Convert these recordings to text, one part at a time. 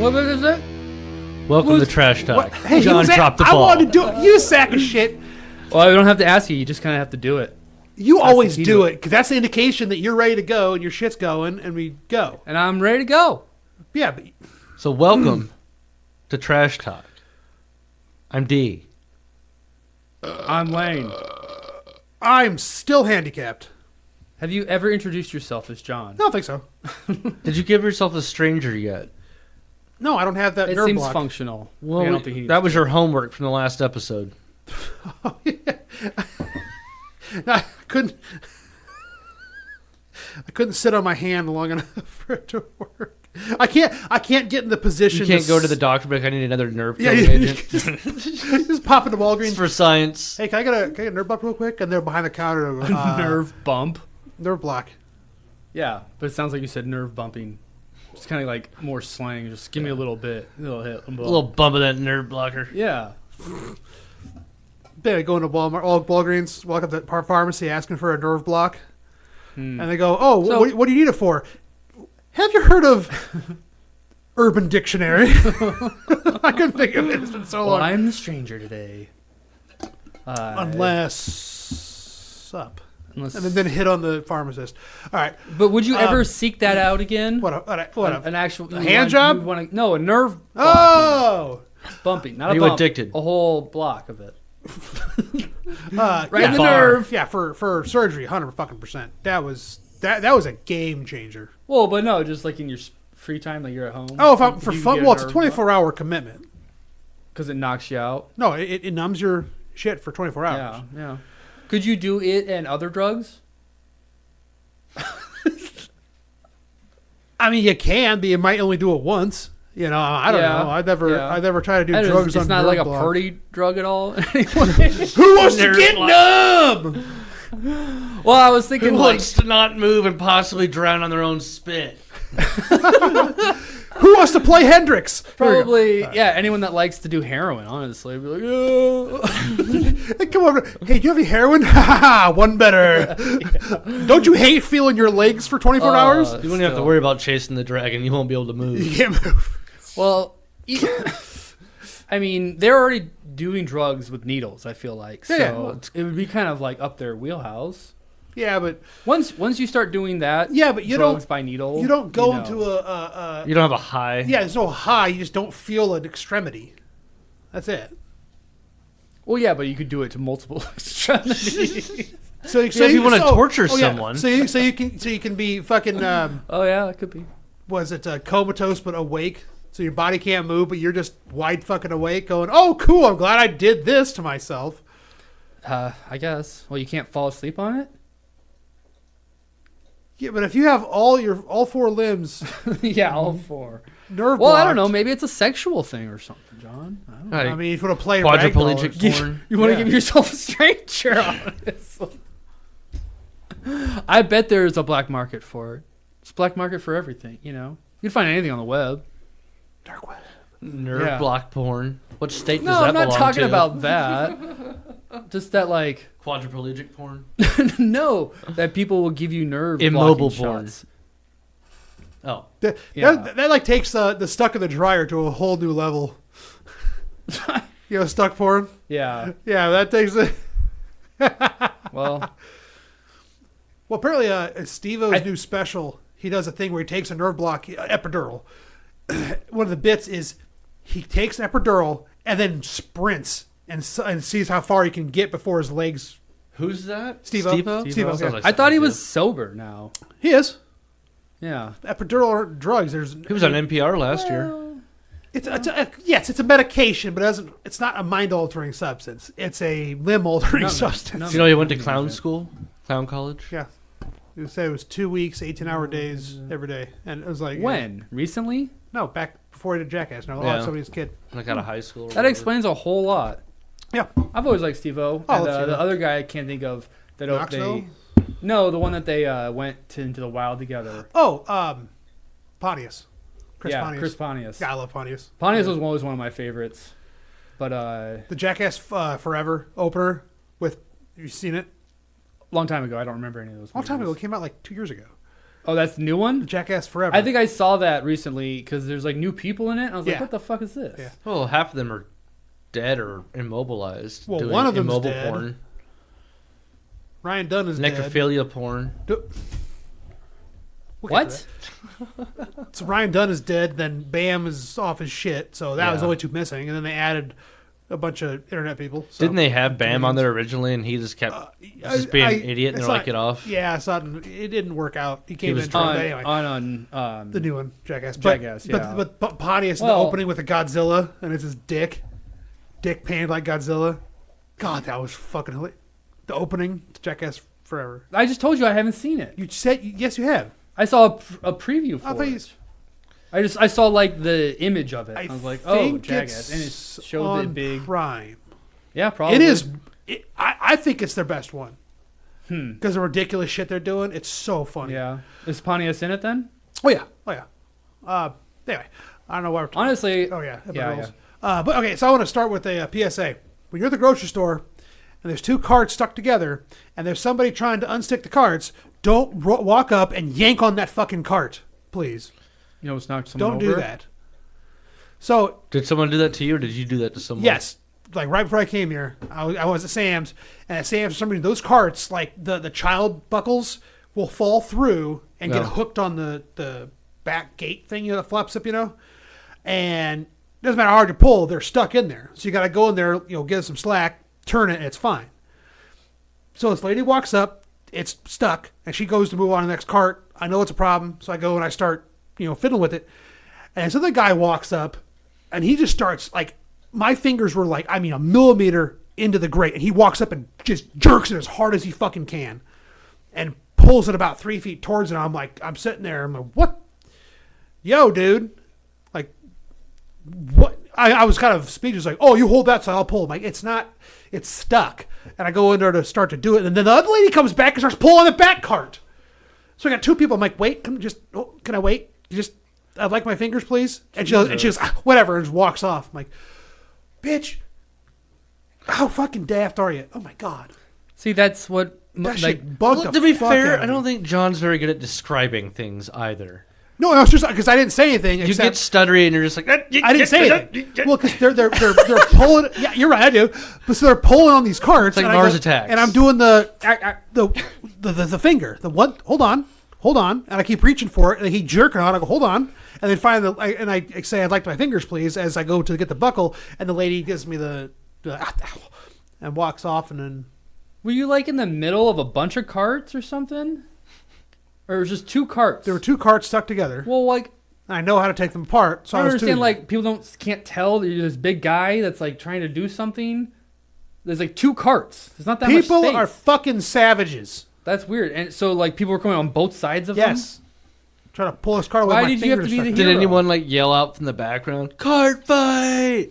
What is it? Welcome to Trash Talk. What? Hey, John dropped the ball. I wanted to do it. You sack of shit. Well, I don't have to ask you. You just kind of have to do it. You always do it because that's the indication that you're ready to go and your shit's going, and we go. And I'm ready to go. Yeah. But, So welcome to Trash Talk. I'm D. I'm Lane. I'm still handicapped. Have you ever introduced yourself as John? I don't think so. Did you give yourself a stranger yet? No, I don't have that It nerve seems block. functional. Well, I don't think he that was your homework from the last episode. Oh, yeah. I couldn't sit on my hand long enough for it to work. I can't get in the position. You can't go to the doctor, but I need another nerve Yeah, killing agent. just pop into Walgreens It's for science. Hey, can I get a nerve block real quick? And they're behind the counter. nerve bump. Nerve block. Yeah, but it sounds like you said nerve bumping. It's kind of like more slang. Just give me a little bit, a little hit, A little bump of that nerve blocker. Yeah. They go into Walgreens, walk up to the pharmacy asking for a nerve block, Hmm. and they go, "Oh, So- what do you need it for? Have you heard of Urban Dictionary?" I couldn't think of it. It's been so Well, long. I'm the stranger today. Unless up. Unless, And then hit on the pharmacist. All right. but would you ever seek that out again? What a An actual hand job? No, a nerve Oh! bumping, not Are a you bump. addicted? A whole block of it. Right in the bar. nerve. Yeah, for surgery, 100%. That was a game changer. Well, but no, just like in your free time, like you're at home. Oh, if I'm for fun, well, it's a 24-hour commitment. Because it knocks you out. No, it numbs your shit for 24 hours. Yeah, yeah. Could you do it and other drugs? I mean, you can, but you might only do it once. You know, I don't know. I'd never try to do drugs on It's not nerve like a block. party drug at all. Who wants to get numb? Well, I was thinking Who like wants to not move and possibly drown on their own spit? Who wants to play Hendrix? probably anyone that likes to do heroin, honestly, would be like, oh. Hey, come over. Hey, do you have any heroin? Ha one better. Don't you hate feeling your legs for 24 hours? You won't have to worry about chasing the dragon. You won't be able to move. You can't move. Well, I mean, they're already doing drugs with needles, I feel like. So Yeah. it would be kind of like up their wheelhouse. Yeah, but Once you start doing that, but you drugs don't by needle. You don't go know. into a You don't have a high. yeah. There's no high. You just don't feel an extremity. That's it. Well, yeah, but you could do it to multiple extremities. So if you want to torture yeah. someone. so you can be fucking Oh yeah, it could be. was it comatose but awake? So your body can't move, but you're just wide fucking awake, going, "Oh, cool! I'm glad I did this to myself." I guess. Well, you can't fall asleep on it. Yeah, but if you have all four limbs Yeah, all four. nerve Well, blocked, I don't know. Maybe it's a sexual thing or something, John. I don't know. Right. I mean, if you want to play Quadriplegic ragdoll, porn. You want to Yeah. give yourself a stranger, honestly. I bet there's a black market for it. It's a black market for everything, you know. You can find anything on the web. dark web. Nerve Yeah. block porn. What state does No, that I'm not belong talking to? about that. Just that, like, Quadriplegic porn. no, that people will give you nerve Immobile blocking porn. shots. Oh. Yeah. That like takes the stuck in the dryer to a whole new level. You know, stuck porn. Yeah. Yeah, that takes it. Well, Well, apparently, Steve-O's new special, he does a thing where he takes a nerve block, epidural. One of the bits is he takes an epidural and then sprints and sees how far he can get before his legs. Who's that? Steve-O. Steve-O? Steve-O, Sounds yeah. like I thought he something was sober now. He is. Yeah. Epidural aren't drugs. He was on NPR last year. It's a medication, but it's not a mind-altering substance. It's a limb-altering No, substance. no. You know he went to clown school? Clown college? Yeah. You say it was 2 weeks, 18-hour days every day. And it was like... When? Recently? No, back before he did Jackass. No, Yeah. somebody's kid. Like out of high school? or That whatever. explains a whole lot. Yeah. I've always liked Steve-O. Oh, And let's see the that. other guy I can't think of. Knoxville? No, the one that they went into the wild together. Oh, Pontius. Chris yeah, Pontius. Chris Pontius. Yeah, I love Pontius. Pontius was always one of my favorites. But The Jackass Forever opener with... Have you seen it? long time ago, I don't remember any of those. A long time ago. It movies. came out like 2 years ago. Oh, that's the new one? Jackass Forever. I think I saw that recently because there's like new people in it. I was like, Yeah. what the fuck is this? Yeah. Well, half of them are dead or immobilized. Well, doing one of them's immobile dead. porn, Ryan Dunn is dead. necrophilia porn. We'll get What? to that. So Ryan Dunn is dead, then Bam is off his shit, so that was Yeah. only two missing, and then they added a bunch of internet people. So. Didn't they have Bam on there originally, and he just kept just being an idiot, and they're like, get off? Yeah, I saw it didn't work out. He came was in drunk. but anyway. On The new one, Jackass. But, Jackass, yeah. But Pontius in Well- the opening with the Godzilla, and it's his dick painted like Godzilla. God, that was fucking hilarious. The opening to Jackass Forever. I just told you I haven't seen it. You said yes, you have. I saw a preview I for thought you. it. I saw like the image of it. I, I was like, think oh, Jackass, and it it's showed on the big. Prime. Yeah, probably. It is. I think it's their best one Hmm. because the ridiculous shit they're doing. It's so funny. Yeah. Is Pontius in it then? Oh yeah. Anyway, I don't know why we're talking. Honestly. Oh yeah. Yeah. But okay, so I want to start with a PSA. When you're at the grocery store and there's two carts stuck together and there's somebody trying to unstick the carts, don't walk up and yank on that fucking cart, please. You know, it's knocked someone Don't over. do that. So Did someone do that to you, or did you do that to someone? yes, like right before I came here, I was at Sam's, and at Sam's, for some reason, those carts, like the child buckles, will fall through and get Yeah. hooked on the back gate thing, that flaps up, and it doesn't matter how hard you pull, they're stuck in there. So you got to go in there, give it some slack, turn it, and it's fine. So this lady walks up, it's stuck, and she goes to move on to the next cart. I know it's a problem, so I go and I start, fiddling with it. And so the guy walks up, and he just starts, like, my fingers were like, a millimeter into the grate, and he walks up and just jerks it as hard as he fucking can, and pulls it about 3 feet towards it. And I'm sitting there, I'm like, what? Yo, dude. Like, what? I was kind of speechless, like, oh, you hold that so I'll pull. I'm like, it's not, it's stuck. And I go in there to start to do it, and then the other lady comes back and starts pulling the back cart. So I got two people. I'm like, wait, can I wait? I'd like my fingers, please. And she goes, whatever, and just walks off. I'm like, bitch, how fucking daft are you? Oh my god, See, that's what that like. shit bugged Well, the to be fuck fair, out of I don't me. think John's very good at describing things either. No, it's just because I didn't say anything. You except get stuttery, and you're just like, I didn't say anything. Well, because they're pulling. Yeah, you're right. I do. But so they're pulling on these carts. It's like and I Mars go- Attacks. And I'm doing the finger. The one. Hold on. And I keep reaching for it, and he jerking on. I go, hold on. And then finally, I say, I'd like my fingers, please, as I go to get the buckle, and the lady gives me the and walks off, and then Were you like in the middle of a bunch of carts or something? Or it was just two carts? there were two carts stuck together. Well, like, And I know how to take them apart, so I I don't was understand. doing Like, people can't tell that you're this big guy that's like trying to do something. There's like two carts. There's not that much people space. are fucking savages. That's weird. And so, like, people were coming on both sides of them. Yes. Trying to pull this car with Why my did you have fingers to be the stuck Did hero? anyone like yell out from the background, "Cart fight"?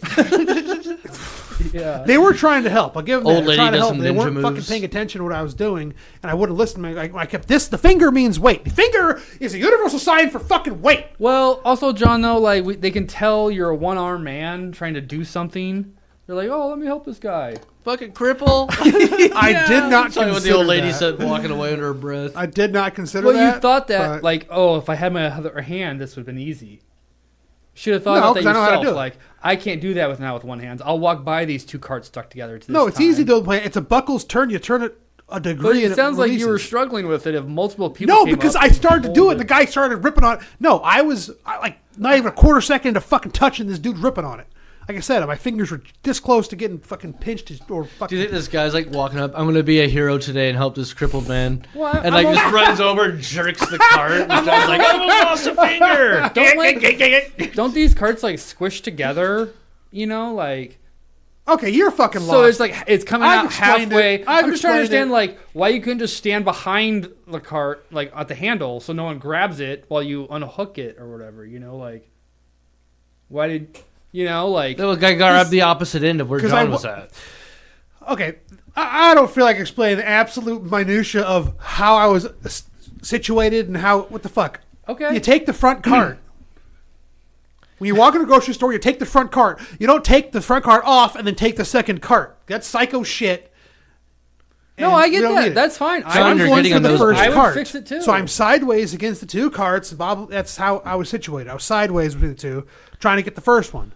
Yeah. They were trying to help. I'll give them Old that. They're lady trying to does help. some They ninja weren't fucking moves. paying attention to what I was doing, and I wouldn't listen. I kept this. The finger means wait. The finger is a universal sign for fucking wait. Well, also, John, though, like, they can tell you're a one-armed man trying to do something. They're like, oh, let me help this guy. Fucking cripple. I did not Sorry, consider what the old lady that. said, walking away under her breath. I did not consider Well, that. you thought that, but- like, oh, if I had my other hand, this would have been easy. Should have thought No, about that 'cause I know how to yourself. do it. Like, I can't do that with one hand. I'll walk by these two carts stuck together. To this no, it's time. easy to play. It's a buckles turn. You turn it a degree. But it and sounds like you were releases. struggling with it. If multiple people, No, came because up I and started to do pulled it. The guy started ripping on it. No, I was like not even a quarter second into fucking touching this dude ripping on it. Like I said, my fingers were this close to getting fucking pinched or Do fucking. you think this guy's like walking up? I'm gonna be a hero today and help this crippled man, Well, and like just runs over and jerks the cart. And the guy's like, I almost lost a finger. Don't these carts like squish together? You know, like. Okay, you're fucking lost. So it's like it's coming I've out explained halfway. it. I've I'm just trying to explained understand like why you couldn't just stand behind the cart like at the handle so no one grabs it while you unhook it or whatever. You know, like why did like The guy grabbed the opposite end of where 'Cause John was at. Okay, I don't feel like explaining the absolute minutia of how I was situated and how. What the fuck? okay? You take the front cart. When you walk in a grocery store, you take the front cart. You don't take the front cart off and then take the second cart. That's psycho shit. No, and I we get don't that. need it. That's fine. So John, I'm you're going getting for on the those first I would cart. fix it too. So I'm sideways against the two carts. Bob, that's how I was situated. I was sideways between the two, trying to get the first one.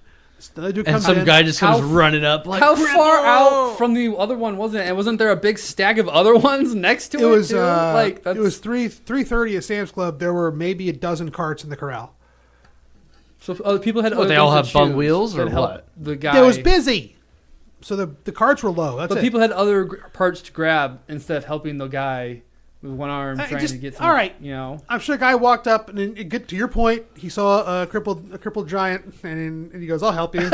The other dude And comes some in. guy just comes How- running up like, How "Cripple!" far out from the other one was it? And wasn't there a big stack of other ones next to it? It was too? Like that's, it was 3:30 at Sam's Club. There were maybe a dozen carts in the corral. so other people had. What, other they all things have to bum choose wheels or that helped what? The guy. It was busy, so the carts were low. That's But it. people had other parts to grab instead of helping the guy with one arm trying just- to get some. all right. You know. I'm sure a guy walked up and then, get to your point. He saw a crippled giant, and he goes, "I'll help you."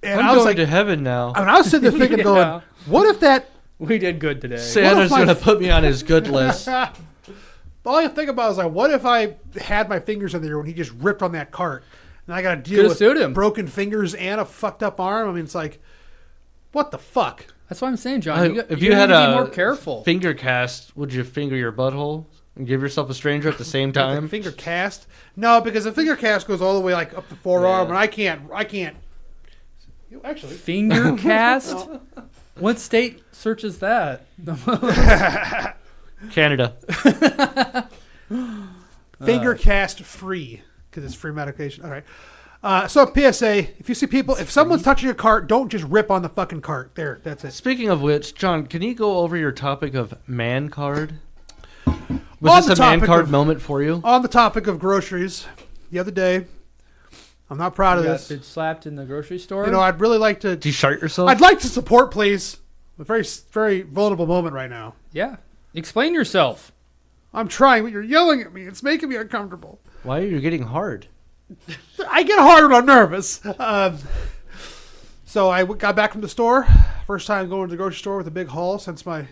And I'm I was going like, to heaven now. I was sitting there thinking, Yeah. going, "What if that?" We did good today. Santa's my- going to put me on his good list. All I could think about was like, what if I had my fingers in there when he just ripped on that cart, and I got to deal Could've with sued him. broken fingers and a fucked up arm? I mean, it's like, what the fuck? That's what I'm saying, John. If you had need to a be more careful. finger cast, would you finger your butthole and give yourself a stranger at the same The time? finger cast? No, because the finger cast goes all the way like up the forearm, Yeah. and I can't. Actually, Finger cast? What state searches that? Canada. finger cast free because it's free medication. All right. So PSA: if you see people, if someone's touching a cart, don't just rip on the fucking cart. There, that's it. Speaking of which, John, can you go over your topic of man card? On Was the this a man topic card of- moment for you? On the topic of groceries, the other day, I'm not proud of You got this. bitch slapped in the grocery store? You know, I'd really like to. Did you shart yourself? I'd like to support, please. A very, very vulnerable moment right now. Yeah. Explain yourself. I'm trying, but you're yelling at me. It's making me uncomfortable. Why are you getting hard? I get hard when I'm nervous. So I got back from the store. First time going to the grocery store with a big haul since with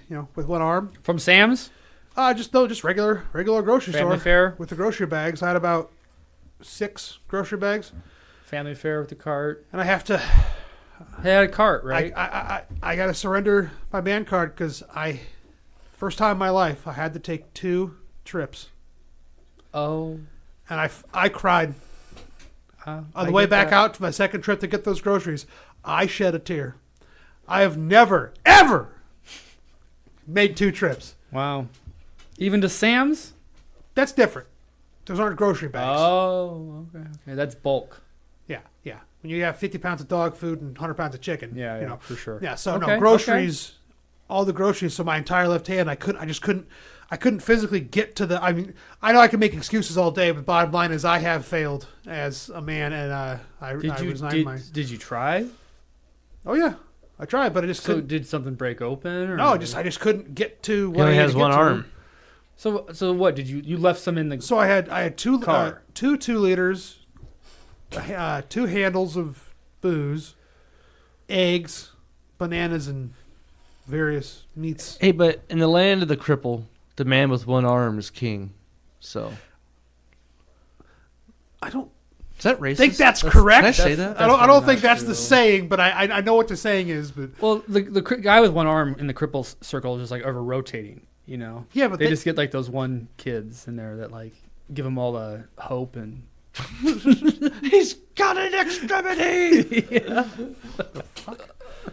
one arm. From Sam's? Just regular grocery Family store fare? with the grocery bags. I had about 6 grocery bags, Family fare with the cart. and I have to. They had a cart, right? I got to surrender my man card because first time in my life, I had to take 2 trips, oh. and I cried on I the way get back that. out to my second trip to get those groceries. I shed a tear. I have never ever made 2 trips. Wow. Even to Sam's? That's different. Those aren't grocery bags. Oh, okay. That's bulk. Yeah. When you have 50 pounds of dog food and 100 pounds of chicken. Yeah, for sure. Yeah. So Okay, no groceries, all the groceries. So my entire left hand, I couldn't physically get to the. I mean, I know I can make excuses all day, but bottom line is I have failed as a man, and I resigned my. Did you try? Oh yeah, I tried, but I just So couldn't. did something break open? Or No, I just couldn't get to. He What only I had has to get one to. arm. So what did you left some in the? So I had 2 Car. 2 2-liters, 2 handles of booze, eggs, bananas, and various meats. Hey, but in the land of the cripple, the man with one arm is king. So, I don't is that racist? think that's correct. Can I say that? I don't probably think not that's true. the saying, but I know what the saying is. But Well, the guy with one arm in the cripple circle is just like over rotating. You know. yeah, but They just get like those one kids in there that like give them all the hope and. He's got an extremity.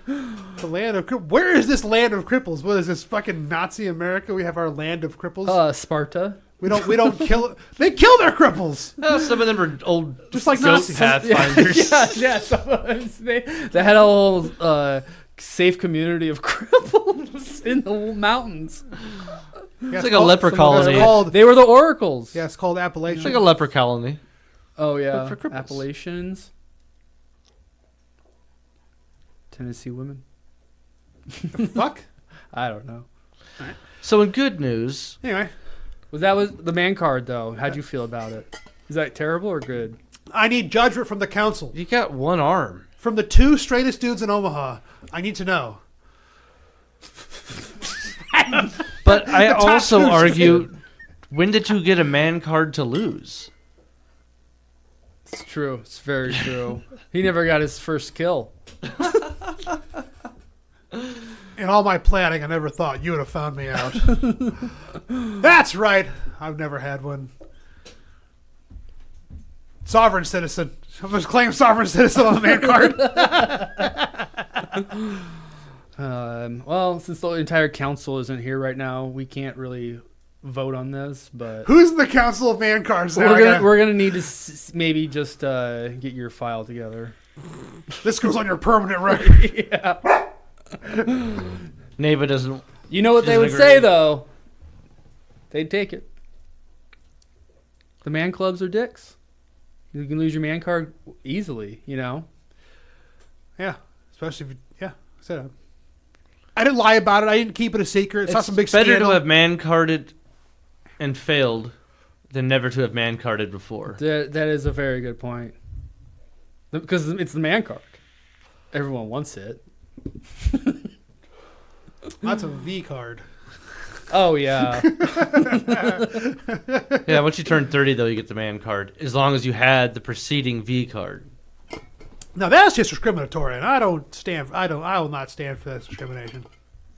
the land of where is this land of cripples? What is this fucking Nazi America? We have our land of cripples. Sparta. we don't kill. They kill their cripples. Some of them are old, Just like ghost Nazis. pathfinders. Yeah. Sometimes they had a whole safe community of cripples in the mountains. Yeah, It's like a leper It's colony. called, They were the oracles. yeah, it's called Appalachian. It's like a leper colony. Oh yeah. But for cripples. Appalachians. Tennessee women. Fuck. I don't know. So in good news, Anyway, Was the man card though? How'd you feel about it? Is that terrible or good? I need judgment from the council. you got one arm. From the 2 straightest dudes in Omaha, I need to know. But I top also two argue, when did you get a man card to lose? It's true. It's very true. He never got his first kill. In all my planning, I never thought you would have found me out. That's right. I've never had one. Sovereign citizen. I'm going to claim sovereign citizen on the man card. Well, since the entire council isn't here right now, we can't really vote on this. But Who's in the Council of Man Cards? Now? we're gonna need to maybe just get your file together. This goes on your permanent record. Yeah. Neva doesn't. You know what they would agree. say though? They'd take it. The man clubs are dicks. You can lose your man card easily. You know. Yeah, especially if you, yeah. So I didn't lie about it. I didn't keep it a secret. It's not some big better scandal. to have man carded and failed than never to have man carded before. That is a very good point. Because it's the man card. Everyone wants it. That's a V card. Oh, yeah. Yeah, once you turn 30, though, you get the man card. As long as you had the preceding V card. Now that's just discriminatory, and I will not stand for that discrimination.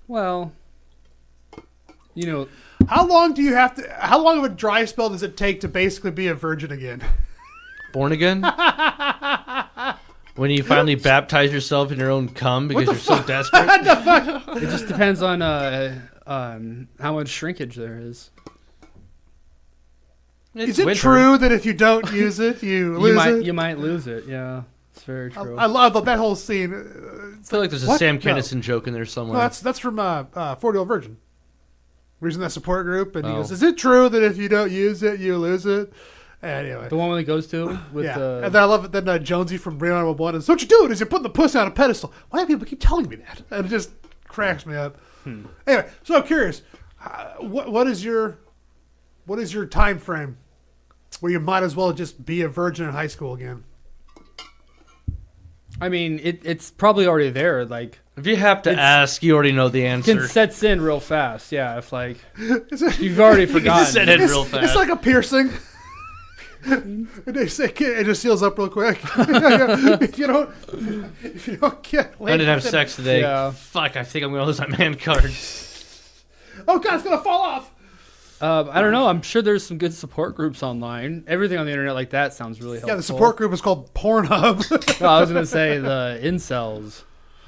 Well, you know. How long of a dry spell does it take to basically be a virgin again? Born again? When you finally baptize yourself in your own cum because you're so desperate? What the fuck? It just depends on how much shrinkage there is. Is it winter. true that if you don't use it, you lose it? You might lose it, yeah. It's very true. I love that whole scene. I feel like there's a What? Sam No. Kinison joke in there somewhere. No, that's from 40-Year-Old Virgin. Reason that support group, and he Oh. goes, "Is it true that if you don't use it, you lose it?" Anyway, The one where he goes to with yeah. And then I love it. Then Jonesy from Riola One is, "What you doing? Is you're putting the pussy on a pedestal?" Why do people keep telling me that? And it just cracks me up. Anyway, so I'm curious. What is your time frame where you might as well just be a virgin in high school again? I mean, it's probably already there. Like, If you have to ask, you already know the answer. it sets in real fast. Yeah, if like you've already forgotten. set in real fast. It's like a piercing. And they say it just seals up real quick. if you don't get laid, I didn't have sex today. Yeah. Fuck, I think I'm going to lose my man card. Oh God, it's gonna fall off. I don't know. I'm sure there's some good support groups online. Everything on the internet like that sounds really helpful. Yeah, the support group is called Pornhub. No, I was gonna say the incels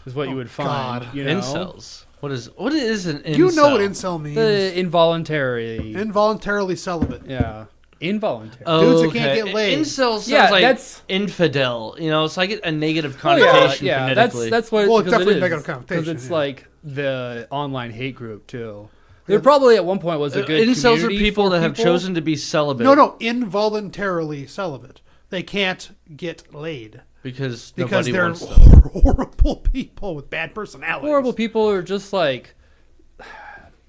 is what you would find. God. You know? Incels. What is an incel? You know what incel means? The involuntary. Involuntarily celibate. Yeah, involuntary. Dudes that can't get laid. Incel sounds Yeah, like that's- infidel. You know, it's like a negative Oh, yeah, connotation yeah. phonetically. That's what. Well, it's because definitely it is, negative connotation, because it's yeah. like the online hate group too. There probably at one point was a good Incels are community people for that have people. chosen to be celibate. No, involuntarily celibate. They can't get laid because because nobody they're wants them. horrible people with bad personalities. Horrible people are just like.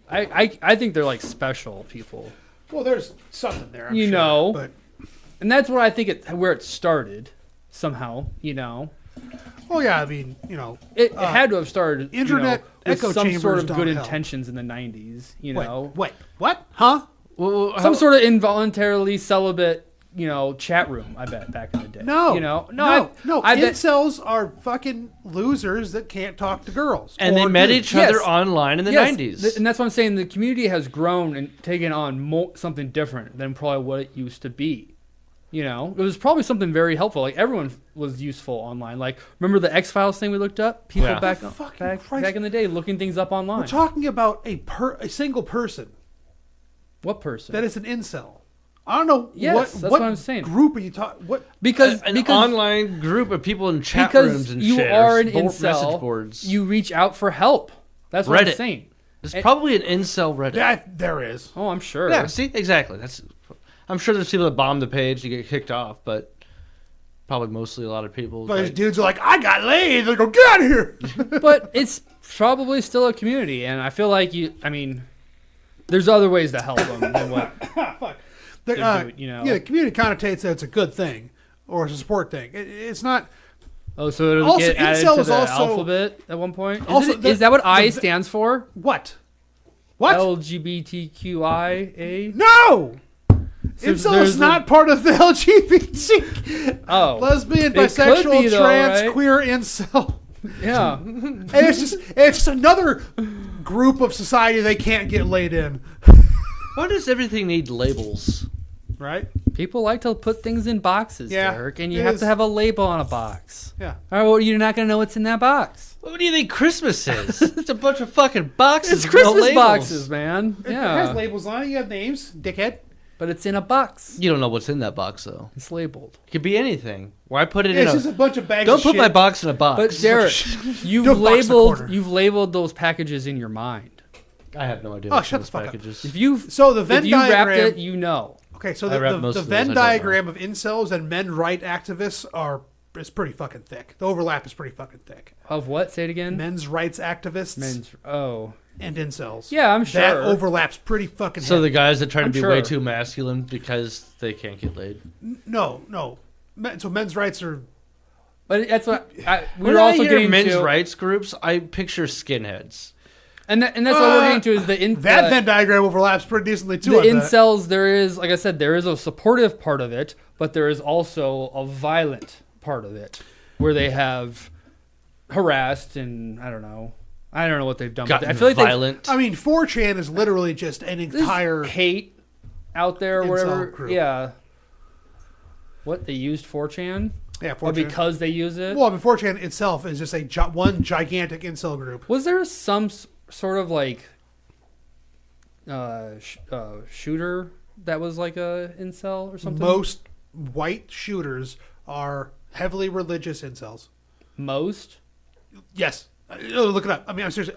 I think they're like special people, Well, there's something there. I'm You sure, know. but and that's what I think where it started. Somehow, you know. oh yeah, I mean, It had to have started, internet with echo some chambers sort of don't good help. intentions in the 90s, wait, what? Huh? Well, Some sort of involuntarily celibate, chat room, I bet, back in the day. No, no. I bet, Incels are fucking losers that can't talk to girls. and they or met dudes. each other Yes. online in the yes, 90s. and that's what I'm saying. The community has grown and taken on something different than probably what it used to be. It was probably something very helpful. Like, everyone was useful online. Like, remember the X-Files thing we looked up? People Yeah. back Christ. back in the day looking things up online. We're talking about a single person What person? that is an incel. I don't know Yes, what that's what I'm saying. group are you talking? What? because an online group of people in chat rooms because and you shares, are an message incel, boards. you reach out for help. That's what I'm Reddit. saying. There's probably an incel Reddit. Yeah, there is. Oh, I'm sure. Yeah, see, exactly. I'm sure there's people that bomb the page to get kicked off, but probably mostly a lot of people. But like, dudes are like, I got laid. They go, get out of here. But it's probably still a community, and I feel like there's other ways to help them than what. Fuck. do, Yeah, the community connotates that it's a good thing or it's a support thing. It's not. Oh, so it'll Also, get added incel to is the also- alphabet at one point. Also, Is that what I stands for? What? What? LGBTQIA. No. So Incel there's is not part of the LGBT. Oh, Lesbian, It could bisexual, be, though, trans, right? queer, incel. Yeah. And it's just another group of society they can't get laid in. why does everything need labels? Right? People like to put things in boxes, Yeah, Derek, and you it have is. to have a label on a box. Yeah. All right, well, you're not going to know what's in that box. What do you think Christmas is? It's a bunch of fucking boxes. It's with no Christmas labels. boxes, man. It has Yeah. labels on it. You have names, dickhead. But it's in a box. You don't know what's in that box, though. It's labeled. It could be anything. Why put it It's in just a bunch of bags Don't of put shit. my box in a box. But Derek, Don't box the corner. you've labeled those packages in your mind. I have no idea. Oh, what's shut in the those fuck up. packages. If you So the Venn if you wrapped diagram. it, you know. Okay, so I read the most of Venn those, I don't diagram of incels and men right activists is pretty fucking thick. The overlap is pretty fucking thick. Of what? Say it again. Men's rights activists and incels. Yeah, I'm sure. That overlaps pretty fucking So heavy. the guys that try to I'm be sure. way too masculine because they can't get laid. No. So men's rights are... But that's what we When were I also hear getting men's to, rights groups, I picture skinheads. and that's what we're getting to is that Venn diagram overlaps pretty decently too. the I bet. incels. There is, like I said, there is a supportive part of it, but there is also a violent part of it where they have harassed and I don't know what they've done. But Gotten I feel like violent. I mean, 4chan is literally just an there's entire... hate out there, or incel whatever. group. Yeah. What they used 4chan? Yeah, Or 4chan. because they use it? Well, I mean, 4chan itself is just one gigantic incel group. Was there some sort of like shooter that was like a incel or something? Most white shooters are heavily religious incels. Most? Yes. Look it up. I mean, I'm seriously.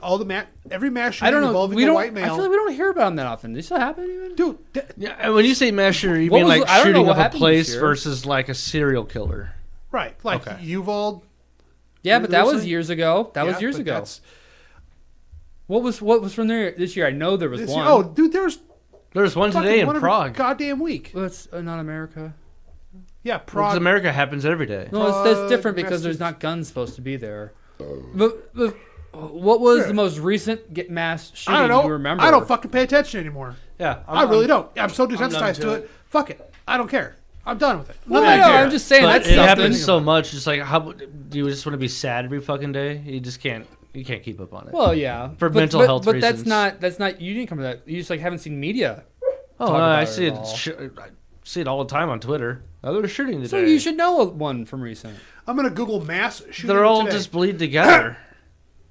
Every mass shooting I don't know. involving We a don't. white I male. feel like we don't hear about them that often. Do they still happen even? Dude, Yeah, and when you say mass shooter, you What mean was like I don't know shooting what up a happened place this year. versus like a serial killer. right. Like Okay. Uvalde. Yeah, but that was Seriously? years ago. That was Yeah, years but ago. that's- What was from there this year? I know there was this one. year- oh, dude, there's There's one fucking today in one every Prague. goddamn week. Well, it's not America. Yeah, Because Prague. America happens every day. No, that's Prague, different because there's Massachusetts. not guns supposed to be there. But what was Yeah. the most recent mass shooting I don't know. you remember? I don't fucking pay attention anymore. Yeah, I really don't. I'm so done desensitized to to it. it. Fuck it. I don't care. I'm done with it. Well, Nothing no, to care. I'm just saying But that's it something. happens so much. Just like how do you just want to be sad every fucking day? You just can't. You can't keep up on it. Well, yeah, For mental health but reasons. that's not. You didn't come to that. You just like haven't seen media. oh, talk no, about I it see at it. all. I see it all the time on Twitter. Oh, they're shooting today. So you should know one from recent. I'm gonna Google mass shooting. They're all today. just bleed together.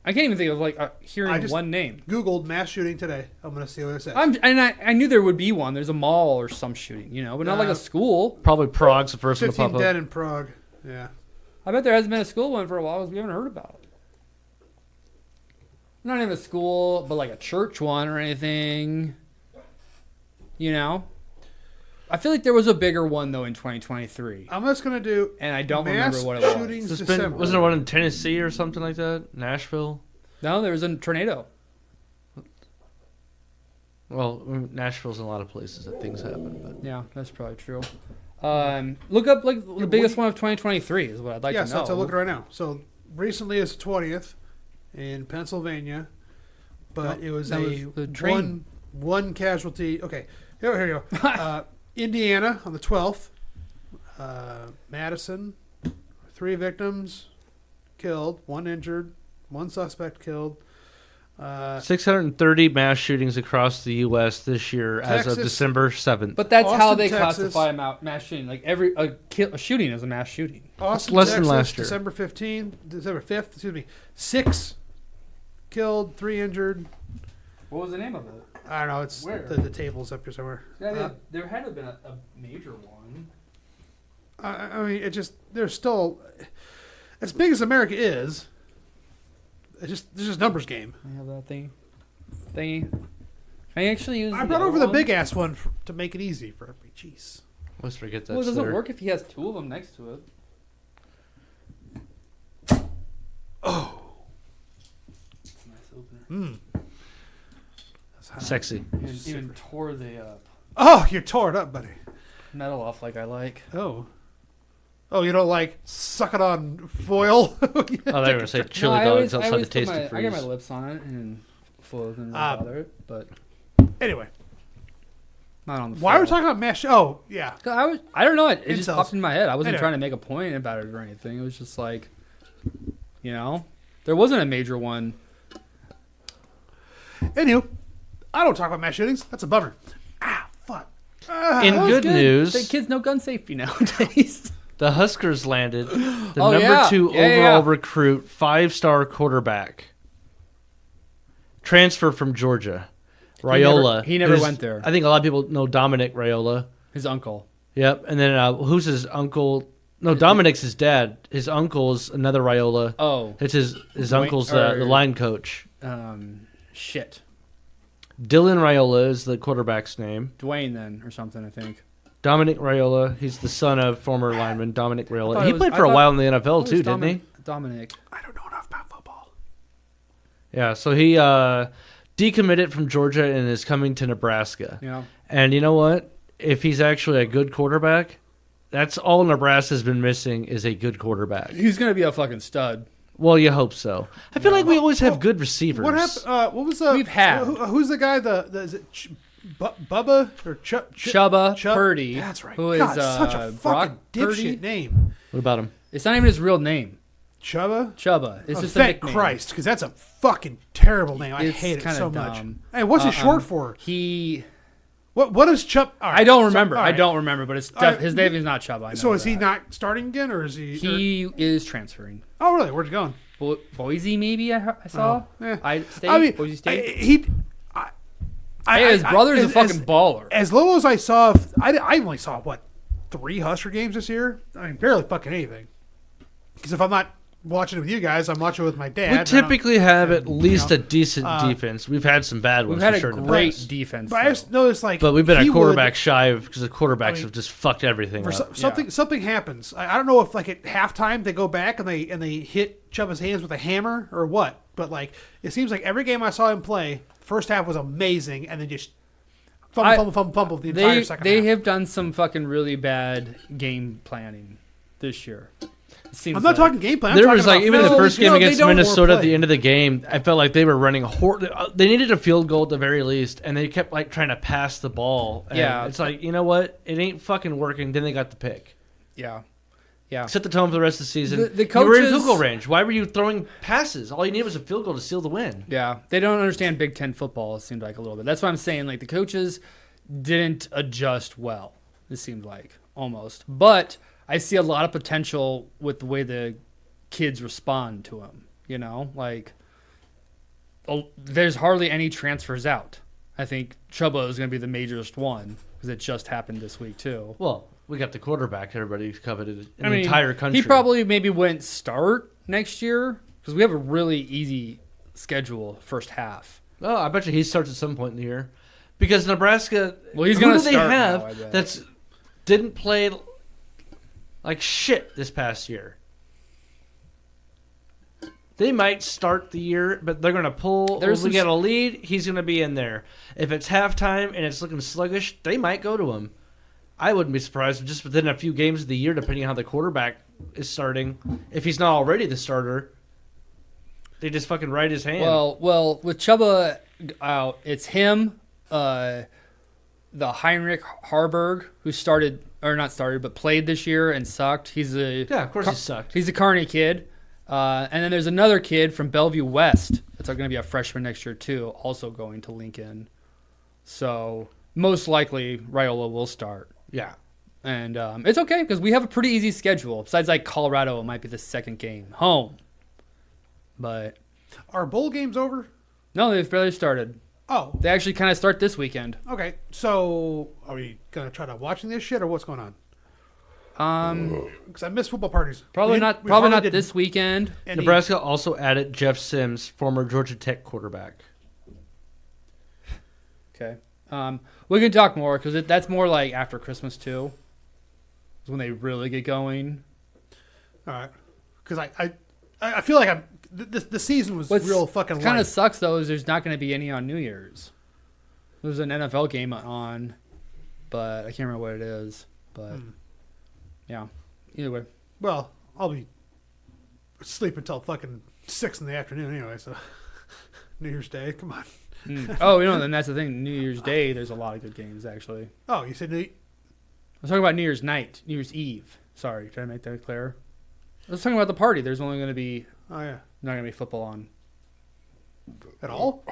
I can't even think of like hearing I just- one name. Googled mass shooting today. I'm gonna see what it says. I knew there would be one. There's a mall or some shooting, but not like a school. Probably Prague's the first one to 15 pop dead up. in Prague. Yeah. I bet there hasn't been a school one for a while because we haven't heard about it. Not even a school, but like a church one or anything. I feel like there was a bigger one though in 2023, I'm just gonna do and I don't mass remember what it was. shootings There's been, December. wasn't there one in Tennessee or something like that? Nashville? No, there was a tornado. Well, Nashville's in a lot of places that things happen. But Yeah, that's probably true. Look up like the biggest one of 2023 is what I'd like yeah, to so know. that's a look right now. So recently is the 20th in Pennsylvania, but Oh, it was that a was the train. one casualty. Okay, here you go. Indiana on the 12th. Madison, 3 victims killed, 1 injured, 1 suspect killed. 630 mass shootings across the U.S. this year as of Texas. December 7th. But that's how Austin, they Texas. classify mass shooting. Like a shooting is a mass shooting. Austin, less than Texas, last year. December 5th, excuse me. 6 killed, 3 injured. What was the name of it? I don't know. It's Where? the table's up here somewhere. There had to have been a major one. I mean, there's still, as big as America is, it's just numbers game. I have that thingy. I actually use. I brought over the big ass one to make it easy for everybody. Jeez. Let's forget that. Well, it doesn't work if he has 2 of them next to it. Oh. It's a nice opener. That's hot. Sexy. Even tore the Oh, you're tore it up, buddy. metal off like I like. Oh, you don't like suck it on foil? Oh, they were going to say chili dogs outside the Tasty I Freeze. get my lips on it and foil doesn't really bother it, but Anyway, not on the. why are we foil. talking about mesh? Oh, yeah. I don't know. It just Incels. popped in my head. I wasn't Anyway. trying to make a point about it or anything. It was just like, there wasn't a major one. Anywho, I don't talk about mass shootings. That's a bummer. Ah, fuck. In That was good news, the kids know gun safety nowadays. the Huskers landed the Oh, number yeah. 2 Yeah, overall yeah. recruit, 5-star quarterback. Transfer from Georgia. Riola. He never who's- went there. I think a lot of people know Dominic Riola. His uncle. Yep. And then who's his uncle? No, Dominic's his dad. His uncle's another Riola. Oh, It's his Wait, uncle's the line coach. shit. Dylan Riola is the quarterback's name. Dwayne then, or something, I think. Dominic Riola. He's the son of former lineman Dominic Riola. thought He it was- played I for a thought- while in the NFL It was too, didn't he? Dominic. I don't know enough about football. Yeah. So he decommitted from Georgia and is coming to Nebraska. Yeah. And you know what? If he's actually a good quarterback, that's all Nebraska's been missing is a good quarterback. He's going to be a fucking stud. Well, you hope so. I feel like we always have good receivers. What happened? What was the? We've had. Who's the guy? Is it Bubba or Chubba Purdy. That's right. Who is God, such a Brock fucking Purdy? dipshit name. What about him? It's not even his real name. Chubba. Chubba. It's just a Thank nickname. Christ, because that's a fucking terrible name. I It's hate it kinda so much. dumb. Hey, what's it short for? He. What is Chubb? I don't remember. I don't remember, but it's right. his name is not Chubba. I know So is he that. not starting again, or is he? He is transferring. Oh, really? Where's he going? Boise, maybe I saw. yeah. Boise State. Hey, His brother's a fucking baller. As little as I saw, I only saw what 3 Husker games this year. I mean, barely fucking anything. Because if I'm not watching it with you guys, I'm watching it with my dad. We typically have at least you a decent defense. We've had some bad ones We've had for a sure. in the great past. defense. But I just noticed But we've been he a would- quarterback shy because the quarterbacks have just fucked everything For up. something happens. I don't know if like at halftime they go back and they hit Chubba's hands with a hammer or what. But like it seems like every game I saw him play, first half was amazing, and then just fumble the entire second They half. have done some fucking really bad game planning this year. It seems I'm not talking game plan. I'm There talking was like about even the physical- first game no, they against don't Minnesota at the play. end of the game, I felt like they were running they needed a field goal at the very least, and they kept like trying to pass the ball. And Yeah. it's like, you know what? It ain't fucking working. Then they got the pick. Yeah. Set the tone for the rest of the season. The you were in coaches- field goal range. Why were you throwing passes? All you needed was a field goal to seal the win. Yeah, they don't understand Big Ten football. It seemed like a little bit. That's why I'm saying like the coaches didn't adjust well. It seemed like almost, but I see a lot of potential with the way the kids respond to him. You know, like there's hardly any transfers out. I think Chubba is going to be the majorest one because it just happened this week too. Well, we got the quarterback everybody coveted in the entire country. He probably maybe wouldn't start next year because we have a really easy schedule first half. Oh, I bet you he starts at some point in the year. Because Nebraska, Well, he's who gonna do they start have now, I bet. that's didn't play like shit this past year? They might start the year, but they're going to pull. There's If we some get a lead, he's going to be in there. If it's halftime and it's looking sluggish, they might go to him. I wouldn't be surprised if just within a few games of the year, depending on how the quarterback is starting. If he's not already the starter, they just fucking ride his hand. Well, with Chubba out, it's him, the Heinrich Harburg, who started or not started, but played this year and sucked. He's a yeah, of course he sucked. He's a Kearney kid, and then there's another kid from Bellevue West that's going to be a freshman next year too, also going to Lincoln. So most likely Riola will start. Yeah. And it's okay because we have a pretty easy schedule. Besides, like Colorado, it might be the second game home. But Are bowl games over? no, they've barely started. Oh, They actually kind of start this weekend. okay. So are we gonna try to watching this shit or what's going on? Because I miss football parties. Probably We not. we Probably hardly not did this weekend. any- Nebraska also added Jeff Sims, former Georgia Tech quarterback. Okay. We can talk more because that's more like after Christmas too. Is when they really get going. All right. Because I feel like the season was real fucking kind light. of sucks though is there's not going to be any on New Year's. There's an NFL game on, but I can't remember what it is. But yeah, either way. Well, I'll be asleep until fucking 6 in the afternoon anyway. So New Year's Day, come on. Oh, then that's the thing. New Year's Day, there's a lot of good games actually. Oh, you said I was talking about New Year's night, New Year's Eve. Sorry, did I make that clear? I was talking about the party. There's only going to be oh yeah, not going to be football on. at all?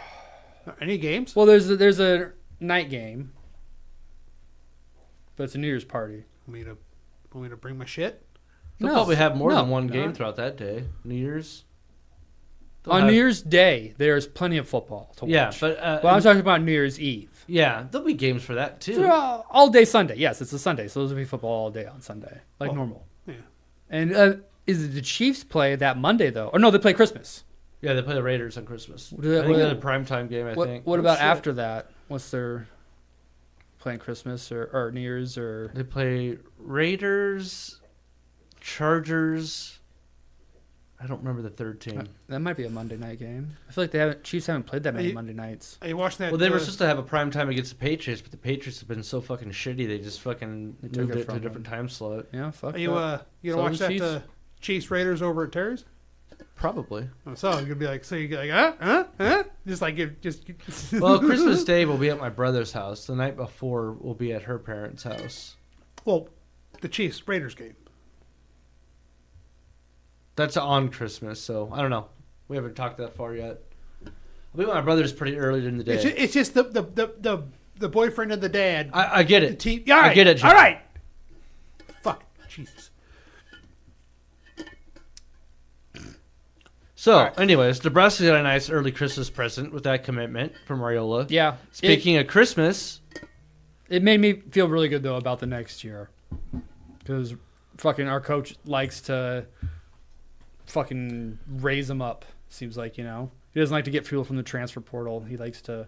Any games? Well, there's a night game. but it's a New Year's party. Want me to bring my shit? They'll probably have more than one game throughout that day. New Year's. On New Year's Day, there's plenty of football to watch. Yeah, but I'm talking about New Year's Eve. Yeah, there'll be games for that too. All day Sunday. Yes, it's a Sunday, so there'll be football all day on Sunday, like normal. Yeah. And is it the Chiefs play that Monday though? Or no, they play Christmas. Yeah, they play the Raiders on Christmas. I think they had a primetime game. I think. What about after that? What's their playing Christmas or New Year's or? They play Raiders, Chargers. I don't remember the third team. That might be a Monday night game. I feel like Chiefs haven't played that many Monday nights. Are you watching that? Well, they were supposed to have a prime time against the Patriots, but the Patriots have been so fucking shitty. They just fucking moved it to a different time slot. Yeah, fuck. Are you you gonna watch that Chiefs Raiders over at Terry's? Probably. So you're gonna be like, huh? Just like Well, Christmas Day we'll be at my brother's house. The night before we'll be at her parents' house. Well, the Chiefs Raiders game. That's on Christmas, so I don't know. We haven't talked that far yet. I'll be with my brother's pretty early in the day. It's just the boyfriend and the dad. I get it. The team. Yeah, I get it. John. All right. Fuck. Jesus. So, anyways, Nebraska got a nice early Christmas present with that commitment from Riola. Yeah. Speaking of Christmas, it made me feel really good though about the next year, because fucking our coach likes to fucking raise them up. Seems like, he doesn't like to get fuel from the transfer portal. He likes to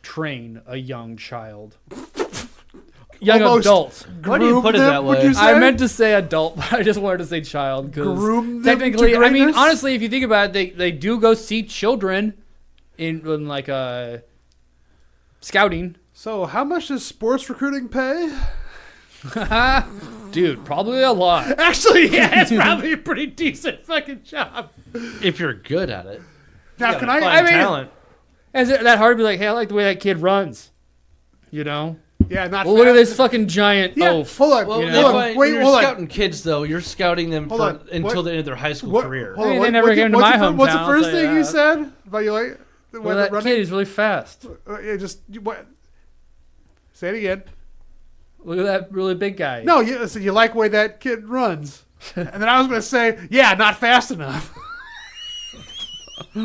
train a young child. Young adult. Why do you put it that way? I meant to say adult, but I just wanted to say child. Groom them technically, to I mean, greatness? honestly, if you think about it, they do go see children in like scouting. So, how much does sports recruiting pay? Dude, probably a lot. Actually, yeah, it's probably a pretty decent fucking job. if you're good at it. Now, can Find I mean, talent. Is it that hard to be like, hey, I like the way that kid runs? yeah, not Well, look at this fucking giant oaf. Hold on. Well, hold on. when Wait, you're hold on. scouting kids, though, you're scouting them Hold on. until What? the end of their high school career. Hold on, I mean, they never came to my hometown, What's the I'll first tell you thing you that. said about you like? Well, that kid is really fast. What? Say it again. Look at that really big guy. No, so you like the way that kid runs. And then I was going to say, yeah, not fast enough. I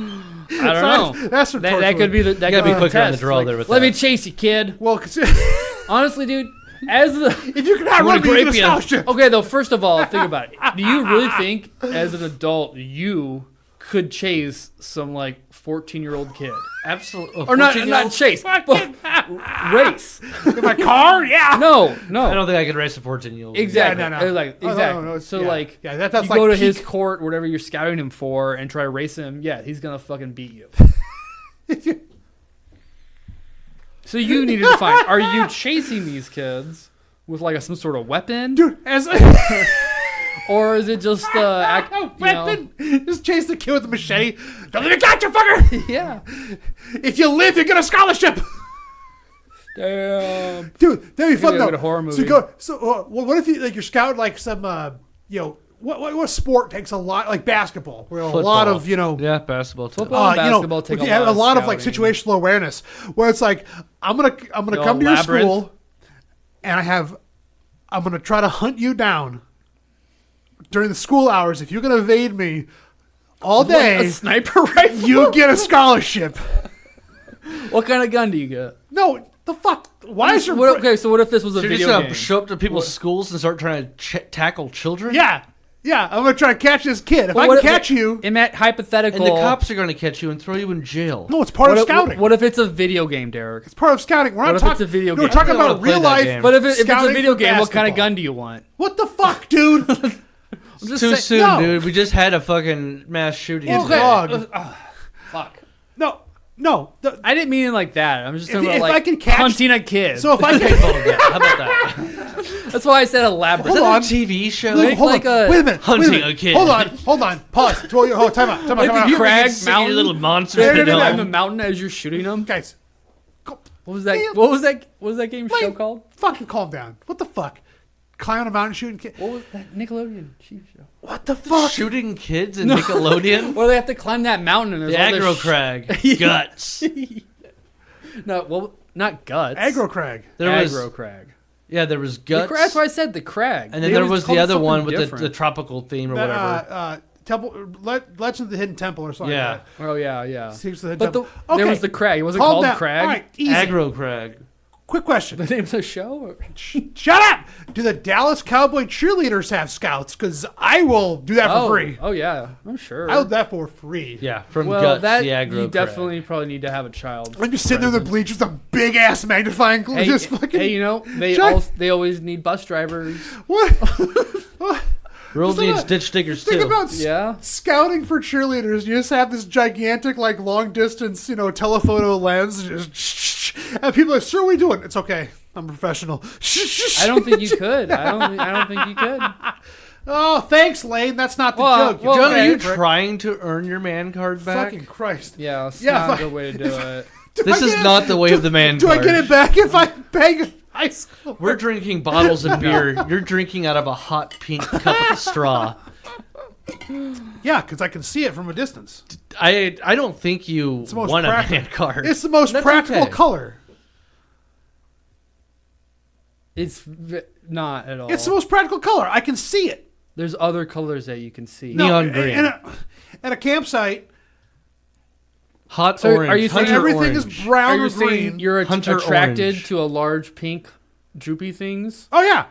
don't know. That's That could be the that You gotta could be quicker on the test. draw Like, there with let that. me chase you, kid. Well, Honestly, dude, as the if you can outrun me, you get a scholarship. Okay, though, first of all, think about it. Do you really think, as an adult, you could chase some like 14-year-old kid? Absolutely. Or not chase, but race? In my car? Yeah. No. I don't think I could race a 14-year-old. Exactly. Yeah, no. Like, Oh, exactly. no, So yeah. like, Yeah, that's you like go to peak. his court, whatever you're scouting him for, and try to race him. Yeah, he's gonna fucking beat you. So you need to define: are you chasing these kids with like some sort of weapon, Dude, as or is it just weapon, just chase the kid with the machete. Don't let me catch you, fucker. Yeah. If you live, you get a scholarship. Damn. Dude, that'd be fun Maybe though. a good horror So movie. you go. So well, what if you like you're scouting like some what sport takes a lot like basketball where a lot Football. of Yeah, basketball. Too. Football. Basketball take if you a have lot a of lot of like scouting. situational awareness where it's like I'm gonna come to your labyrinth. school and I'm gonna try to hunt you down during the school hours. If you're gonna evade me all Like day, a sniper rifle. you get a scholarship. What kind of gun do you get? No, the fuck. Why is your Okay, so what if this was a So you're video just gonna game? show up to people's schools and start trying to tackle children? Yeah, I'm gonna try to catch this kid. If Well, I what can if catch you, in that hypothetical, And the cops are going to catch you and throw you in jail. no, it's part of scouting. What if it's a video game, Derek? It's part of scouting. We're What not if talking. it's a video no, game? We're talking I don't about wanna play real that life. game. But if it's a scouting video for game, what kind of basketball. gun do you want? What the fuck, dude? It's too soon, no. dude. We just had a fucking mass shooting. It's today. wrong. Fuck. No. I didn't mean it like that. I'm just If- talking about if like I can catch- hunting a kid. So if I can, How about that? That's why I said elaborate. Is Hold that on. a TV show? Look, hold like on. a- Wait a minute. hunting wait a minute. a kid. Hold on. Pause. Time out. Like the Crag See Mountain. your little monster. No, no, You no, climb no. the mountain as you're shooting them. Guys, What was that? What was that game show Wait. called? fucking calm down. What the fuck? Climb on a mountain shooting kid. What was that Nickelodeon chief show? What the fuck? Shooting kids in Nickelodeon? Where they have to climb that mountain and there's The all this aggro crag. Guts. No, well, not guts. Aggro Crag. There was Aggro crag. Yeah, there was The Guts. That's why I said the Crag. And then They there always was called the it other something one with different. the tropical theme or whatever. Legend of the Hidden Temple or something Yeah. like that. Oh yeah. Secrets of the Hidden But Temple. there Okay. was the Crag. It wasn't Calm called down. Crag. All right, easy. Aggro Crag. Quick question. The name of the show? Or? Shut up! Do the Dallas Cowboy cheerleaders have scouts? Because I will do that for free. Oh yeah, I'm sure. I'll do that for free. Yeah, from well, Guts, that the Aggro you Crag. definitely probably need to have a child. I'm just sitting there in the bleachers with a big ass magnifying glass. Hey, Just fucking. hey, you know they always need bus drivers. What? What? World Just needs think ditch diggers Think too. about Yeah. scouting for cheerleaders. You just have this gigantic, like, long distance, telephoto lens. And people are like, sir, what are you doing? It's okay. I'm a professional. I don't think you could. I don't think you could. Oh, thanks, Lane. That's not the Well, joke. well, John, okay, are you Rick. trying to earn your man card back? Fucking Christ. Yeah, it's Yeah, not if a I- good way to do it. This is not the way of the man Do card. I get it back if I bang high school? We're drinking bottles of beer. You're drinking out of a hot pink cup with straw. Yeah, because I can see it from a distance. I don't think you the most won a practical. man card. It's the most That's practical okay. color. Not at all. It's the most practical color. I can see it. There's other colors that you can see. Neon green. At a campsite, Hot So orange. are you saying Hunter everything orange. is brown Are you or saying green. you're Hunter attracted orange. to a large pink droopy things? Oh yeah,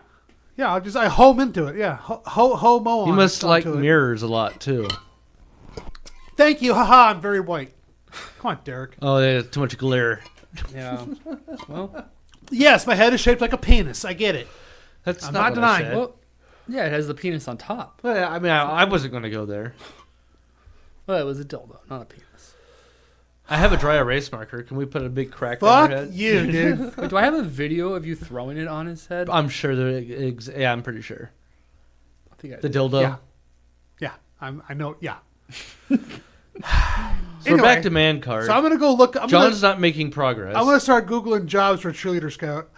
yeah. I home into it. Yeah, homo. You must like onto it. mirrors a lot too. Thank you. Haha. I'm very white. Come on, Derek. Oh, there's too much glare. Yeah. Well, Yes, my head is shaped like a penis. I get it. That's I'm not not what denying. I said. well, yeah, it has the penis on top. Well, I mean, I wasn't going to go there. Well, it was a dildo, not a penis. I have a dry erase marker. Can we put a big crack on your Fuck head? you, dude. Wait, do I have a video of you throwing it on his head? I'm sure yeah, I'm pretty sure. I think I The did. dildo. Yeah. Yeah, I know. Yeah. So Anyway, we're back to man card. So I'm gonna go look. John's not making progress. I'm gonna start googling jobs for cheerleader scout.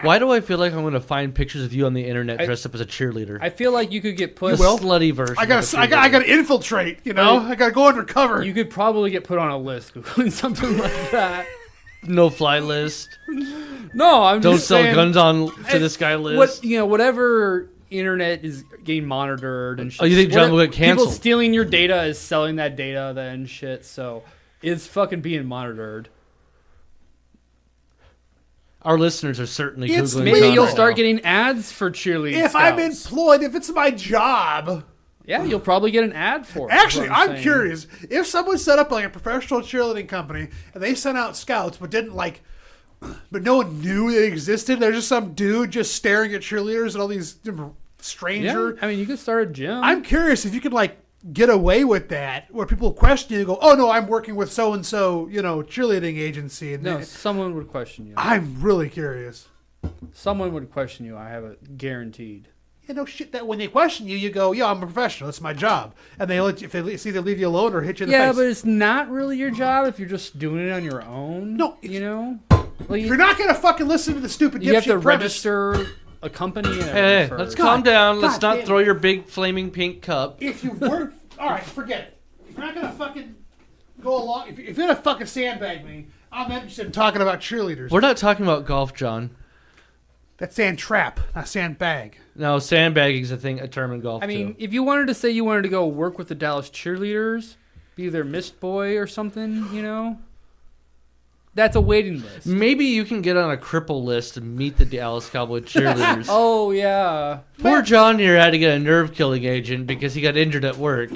Why do I feel like I'm going to find pictures of you on the internet I- dressed up as a cheerleader? I feel like you could get put. the slutty version. I of gotta, a I gotta cheerleader. infiltrate. I gotta go undercover. You could probably get put on a list googling something like that. No fly list. No, I'm Don't just sell saying, guns on to this guy list. Whatever internet is getting monitored and shit. Oh, you think John will get People canceled? stealing your data is selling that data then shit. So it's fucking being monitored. Our listeners are certainly It's googling. Maybe John you'll right start now. getting ads for cheerleading. if I'm employed, if it's my job. Yeah, you'll probably get an ad for it. is Actually, what I'm saying. curious. If someone set up like a professional cheerleading company and they sent out scouts but didn't but no one knew they existed, there's just some dude just staring at cheerleaders and all these stranger. Yeah, I mean, you could start a gym. I'm curious if you could get away with that, where people question you and go, "Oh no, I'm working with so and so, cheerleading agency." And no, someone would question you. I'm really curious. Someone would question you. I have it guaranteed. Shit. That when they question you, you go, "Yeah, I'm a professional. It's my job," and they let you, if they see they leave you alone or hit you in the Yeah, face. but it's not really your job if you're just doing it on your own. No, Like, If you're not gonna fucking listen to the stupid you have to dipshit premise. register a company. And Hey, everything let's first. calm down. Let's God not damn throw it. your big flaming pink cup. If you work, all right, forget it. If you're not gonna fucking go along, if you're gonna fucking sandbag me, I'm interested in talking about cheerleaders. We're not talking about golf, John. That's sand trap, not sandbag. No, sandbagging's a term in golf. I mean, too. if you wanted to say you wanted to go work with the Dallas cheerleaders, be their mist boy or something, that's a waiting list. maybe you can get on a cripple list and meet the Dallas Cowboy cheerleaders. Oh yeah, Poor John here had to get a nerve killing agent because he got injured at work.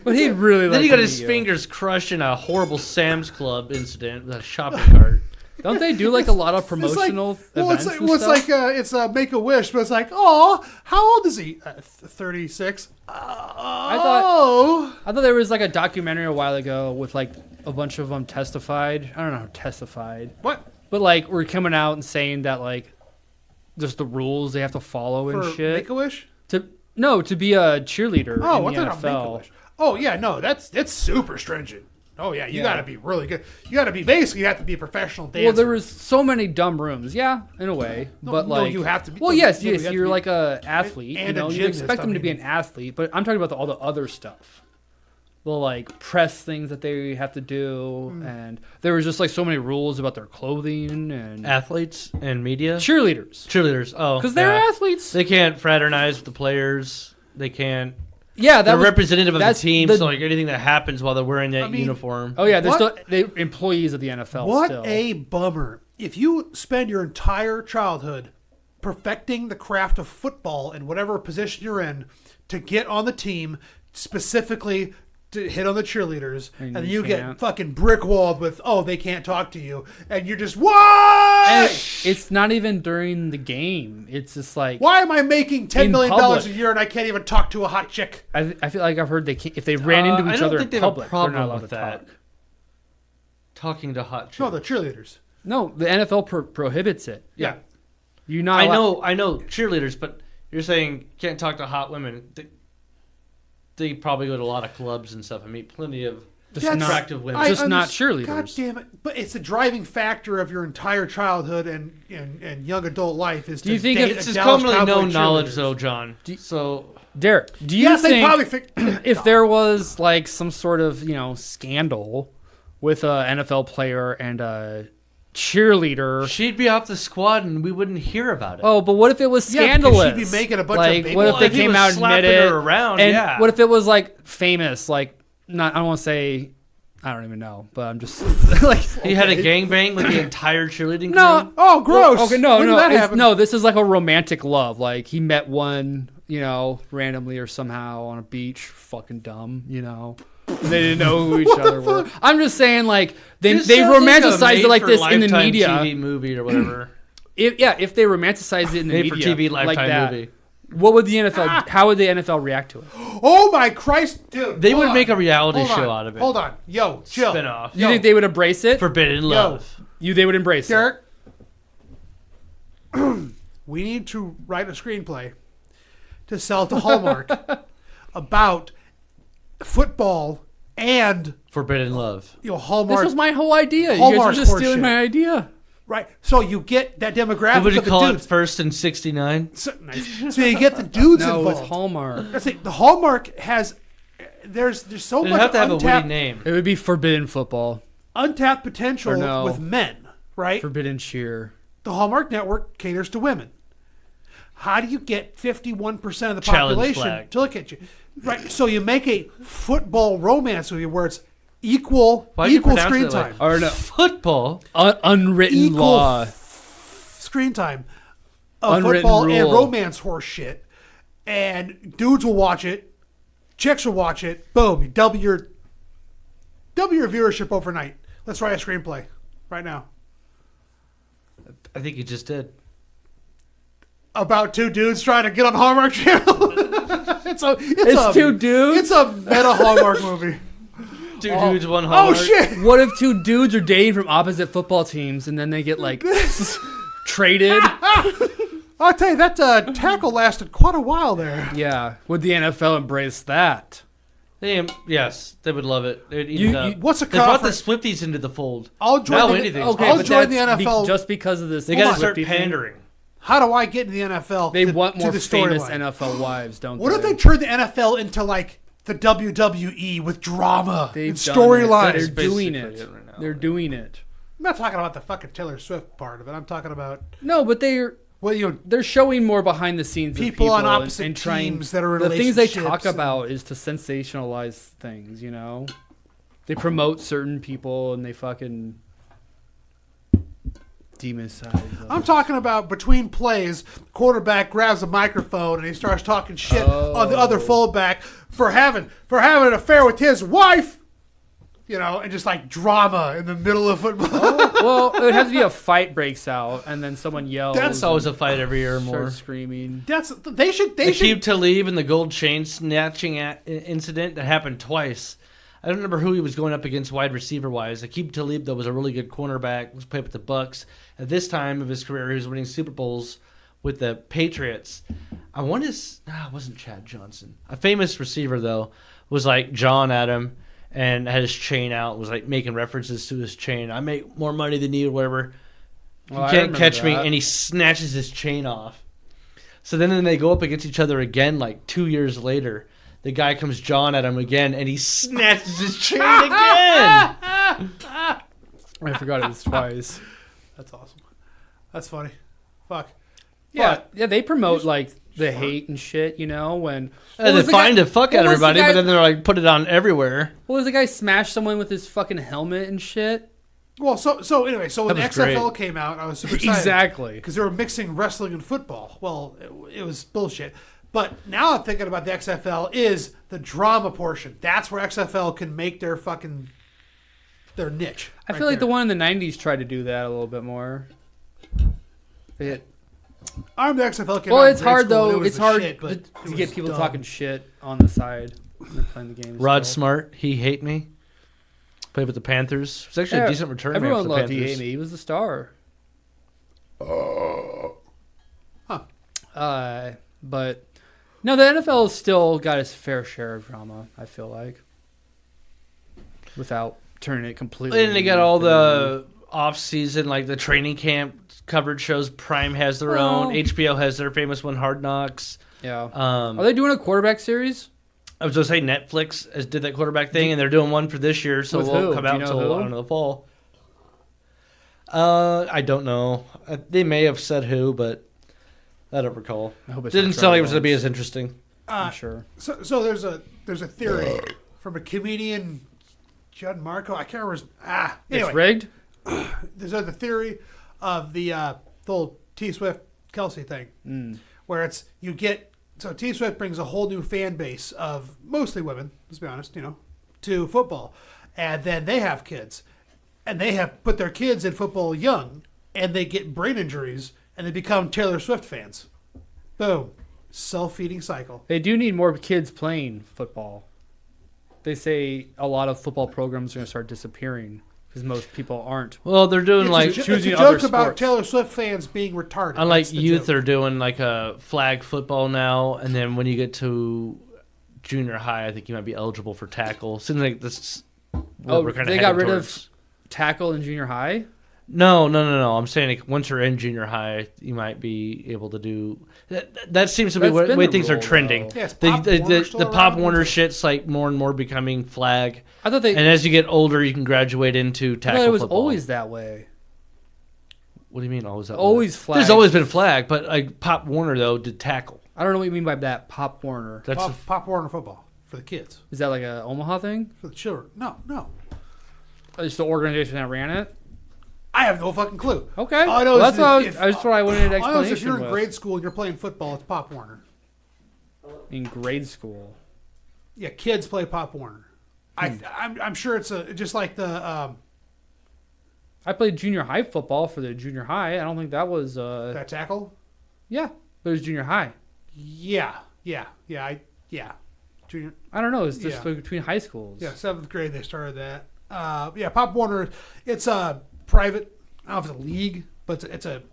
but he'd really. Then like he got to his meet you. fingers crushed in a horrible Sam's Club incident with a shopping cart. Don't they do like a lot of promotional events? It's a make a wish, but it's like, oh, how old is he? 36. Oh, I thought there was like a documentary a while ago with like a bunch of them testified. I don't know, testified. what But like we're coming out and saying that like just the rules they have to follow and for shit. make a wish? to be a cheerleader Oh, in I the thought make a NFL. wish. Oh yeah, no, it's super stringent. Oh yeah, you Yeah. gotta be really good. You gotta be basically you have to be a professional dancer. Well, there was so many dumb rooms, yeah, in a way. But no, like you have to be- Well, no, yes, you yes, have to you're be- like a athlete. and you a know, you gymnast, expect them I to be mean. an athlete, but I'm talking about all the other stuff. the like press things that they have to do, and there was just like so many rules about their clothing and Athletes and media. cheerleaders. Oh, Because they're athletes. They can't fraternize with the players. They can't. Yeah, They're representative of the that's team, the- so like anything that happens while they're wearing that uniform. Oh yeah, they're What? still employees of the NFL. What still. a bummer. If you spend your entire childhood perfecting the craft of football in whatever position you're in to get on the team, specifically to hit on the cheerleaders, and then you get can't. fucking brick walled with, oh, they can't talk to you, and you're just, why? And it's not even during the game. It's just like Why am I making $10 In million public. a year and I can't even talk to a hot chick? I feel like I've heard they can't, if they ran into I each don't other think in they have a public, problem they're not allowed with to that. talk. Talking to hot chicks. No, the cheerleaders. No, the NFL prohibits it. Yeah. You're not. I know cheerleaders, but you're saying can't talk to hot women. They probably go to a lot of clubs and stuff. I meet plenty of attractive women. Just not cheerleaders. God damn it! But it's a driving factor of your entire childhood and young adult life. Is Do you to think date if a This is Dallas commonly Cowboy known knowledge, cheerleaders. though, John. So Derek, do you Yes, they think probably think if there was like some sort of scandal with an NFL player and a cheerleader? she'd be off the squad, and we wouldn't hear about it. Oh, but what if it was Yeah, because scandalous? she'd be making a bunch of like, baby what if oils. they If he came was out and slapping admitted her around, and yeah. what if it was like famous? Like, not I don't want to say. I don't even know, but I'm just like he had a gangbang with the entire cheerleading no. crew. Oh, gross! Okay, no, When did no, that it's- happen? no. This is like a romantic love. Like he met one, randomly or somehow on a beach. Fucking dumb, They didn't know who each other were. I'm just saying, like they This they sounds like a romanticize it like this in the made-for-lifetime media. TV movie or whatever. If they romanticize it in the Made for media, TV like lifetime that, movie. what would the NFL? How would the NFL react to it? Oh my Christ, dude! They hold would on. make a reality Hold on. show out of it. Hold on, yo, chill. Spin-off. You think they would embrace it? Forbidden Love. They would embrace Derek, we need to write a screenplay to sell to Hallmark about football and Forbidden Love. it. Hallmark. This was my whole idea. You guys Hallmark are just horseshit. stealing my idea. Right, so you get that demographic What would you of the call it? dudes. First and 69? So, nice. So you get the dudes No, involved. with Hallmark. That's it. The Hallmark has there's so You'd much have to have a untapped, witty name. It would be Forbidden Football, untapped potential Or no. with men, right? Forbidden Cheer. The Hallmark Network caters to women. How do you get 51% of the Challenge population flag. to look at you? Right. So you make a football romance movie where it's equal Why'd you pronounce screen it that way? time. Or no, Football? unwritten Equal law. Screen time of Unwritten football and rule. romance horse shit. And dudes will watch it. Chicks will watch it. Boom. You double your viewership overnight. Let's write a screenplay right now. I think you just did. About two dudes trying to get on Hallmark Channel. It's two dudes? It's a meta Hallmark movie. Two dudes, one Oh Hallmark. shit! What if two dudes are dating from opposite football teams and then they get like traded? I'll tell you that tackle lasted quite a while there. Yeah. Would the NFL embrace that? Yes, they would love it. They'd eat You- it up. you- What's a They brought the conference? Swifties into the fold. I'll join Now the, anything's Okay, I'll but join the that's NFL. just because of this. They got to Swiftie start thing. pandering. How do I get into the NFL? They to, want to more the famous storyline? NFL wives, don't What they? if they turn the NFL into like the WWE with drama They've and done storylines? it. They're doing basically it. it right now. They're doing it. I'm not talking about the fucking Taylor Swift part of it. I'm talking about No, but they're showing more behind the scenes of People on and- opposite and trying, teams that are in the things they talk relationships and- about is to sensationalize things, They promote certain people and they fucking demonize them. I'm talking about between plays, quarterback grabs a microphone and he starts talking shit on the other fullback for having an affair with his wife. And just like drama in the middle of football. Well, it would have to be a fight breaks out and then someone yells. That's always a fight every year or and more. starts screaming. They should Akeem Talib and the gold chain snatching incident that happened twice. I don't remember who he was going up against wide receiver wise. Akeem Talib, though, was a really good cornerback. Was played with the Bucks. At this time of his career, he was winning Super Bowls with the Patriots. I want to. It wasn't Chad Johnson. A famous receiver though was like John Adam and had his chain out. Was like making references to his chain. I make more money than you, or whatever. You Oh, I can't remember catch me, that. and he snatches his chain off. So then they go up against each other again like 2 years later. The guy comes jawing at him again, and he snatches his chain again. I forgot it was twice. That's awesome. That's funny. Fuck. Yeah, they promote like the hate and shit, you know, when They find the fuck out of everybody, but then they're like put it on everywhere. Well, there's a guy smash someone with his fucking helmet and shit. Well, so anyway, so when the That was XFL great. came out, I was super excited. Exactly. Because they were mixing wrestling and football. Well, it was bullshit. But now I'm thinking about the XFL is the drama portion. That's where XFL can make their niche. I feel like the one in the 90s tried to do that a little bit more. I'm the XFL came Well, out in it's grade hard school, and though. it was It's the hard shit, but it to was get people dumb. talking shit on the side when they're playing the game. Rod still. Smart, he hate me. Played with the Panthers. It's actually a decent return man Everyone for the loved Panthers. He Hate Me. He was the star. But no, the NFL has still got its fair share of drama. I feel like, without turning it completely. And they got all the off-season, like the training camp coverage shows. Prime has their own. HBO has their famous one, Hard Knocks. Yeah. Are they doing a quarterback series? I was going to say Netflix did that quarterback thing, and they're doing one for this year, so it With won't who? come Do you out know until who? I don't know, the fall. I don't know. They may have said who, but I don't recall. I hope it's Didn't not sound like it Trevor was going to be Lawrence. as interesting. I'm sure. So there's a theory from a comedian, Judd Marco. I can't remember. Anyway, It's rigged. there's the theory of the whole T Swift Kelsey thing, where it's you get so T Swift brings a whole new fan base of mostly women. Let's be honest, to football, and then they have kids, and they have put their kids in football young, and they get brain injuries, and they become Taylor Swift fans. Boom, self-feeding cycle. They do need more kids playing football. They say a lot of football programs are going to start disappearing because most people aren't. Well, they're doing It's like a choosing joke other about sports. Taylor Swift fans being retarded. unlike That's the youth, joke. they're doing like a flag football now, and then when you get to junior high, I think you might be eligible for tackle. Seems like this. We're kinda They got headed rid towards- of tackle in junior high. No. I'm saying like once you're in junior high, you might be able to do. That seems to be That's the been way the things are rule, trending. though. Yes, The Pop Warner still Pop around? Warner shit's like more and more becoming flag, I thought they. and as you get older, you can graduate into I tackle thought it was football. always that way. What do you mean always? That way? Always flag. There's always been flag, but like Pop Warner though did tackle. I don't know what you mean by that. Pop Warner. That's Pop Warner football for the kids, Is that like a Omaha thing? for the children. No. It's the organization that ran it. I have no fucking clue. Okay. All I know Well, is that's what I if- that's what I wanted an All I know is explanation if you're in with. grade school and you're playing football, it's Pop Warner. In grade school. Yeah, kids play Pop Warner. I'm sure it's just like the I played junior high football for the junior high. I don't think that was that tackle. yeah, but it was junior high. Yeah. Junior. I don't know. It's just Yeah. between high schools. Yeah, 7th grade they started that. Yeah, Pop Warner. It's a private. I don't know if it's a league, but it's a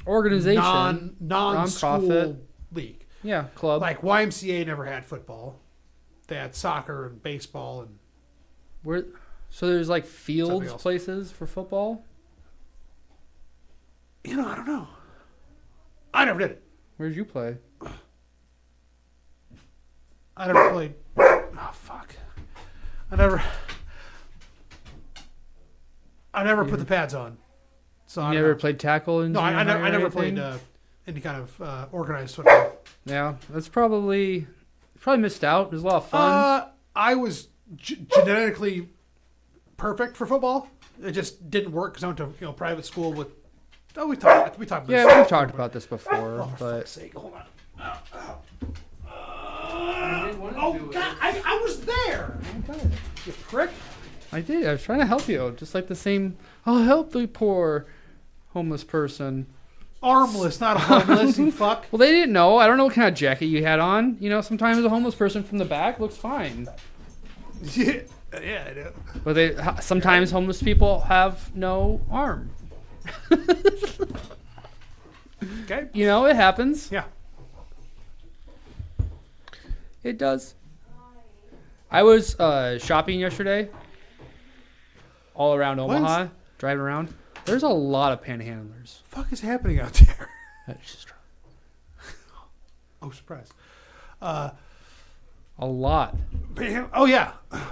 Organization. non-school Nonprofit. league. Yeah, club. Like YMCA never had football. They had soccer and baseball and Where, so there's like Something fields else. places for football. I don't know. I never did it. Where'd you play? I never played. Oh fuck! I never put the pads on. So You I don't never know. played tackle in No, junior I high never. or I never anything? played any kind of organized football. Yeah, that's probably missed out. It was a lot of fun. I was genetically perfect for football. It just didn't work because I went to private school with. Oh, we talked. About Yeah, this. we've talked about this before, Oh, for but fuck's sake! Hold on. Oh God! I was there. You prick. I did. I was trying to help you, just like the same. I'll help the poor homeless person. Armless, not homeless. You fuck. Well, they didn't know. I don't know what kind of jacket you had on. Sometimes a homeless person from the back looks fine, Yeah, I know. but sometimes homeless people have no arm. Okay. It happens. Yeah. It does. I was shopping yesterday, all around Omaha, driving around. There's a lot of panhandlers. Fuck is happening out there? That's just Oh, surprise. A lot. Oh yeah.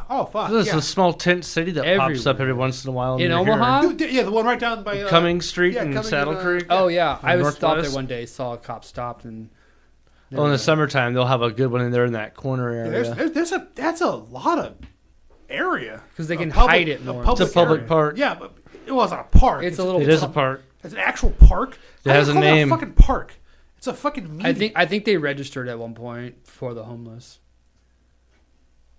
Oh fuck. There's Yeah. a small tent city that pops up Everywhere. every once in a while. In near Omaha? here. Dude, yeah, the one right down by Cummings Street yeah, and Cummings Saddle and, Creek. Oh yeah, I was stopped there Northwest? one day. Saw a cop stopped and. Oh, in the summertime, they'll have a good one in there in that corner Yeah, area. that's a lot of area because they can public- hide it more. It's a public area. park. Yeah, but it wasn't a park. It's a little. It is a park. It's an actual park. It How do has you a call that name. fucking park. It's a fucking meeting. I think they registered at one point for the homeless.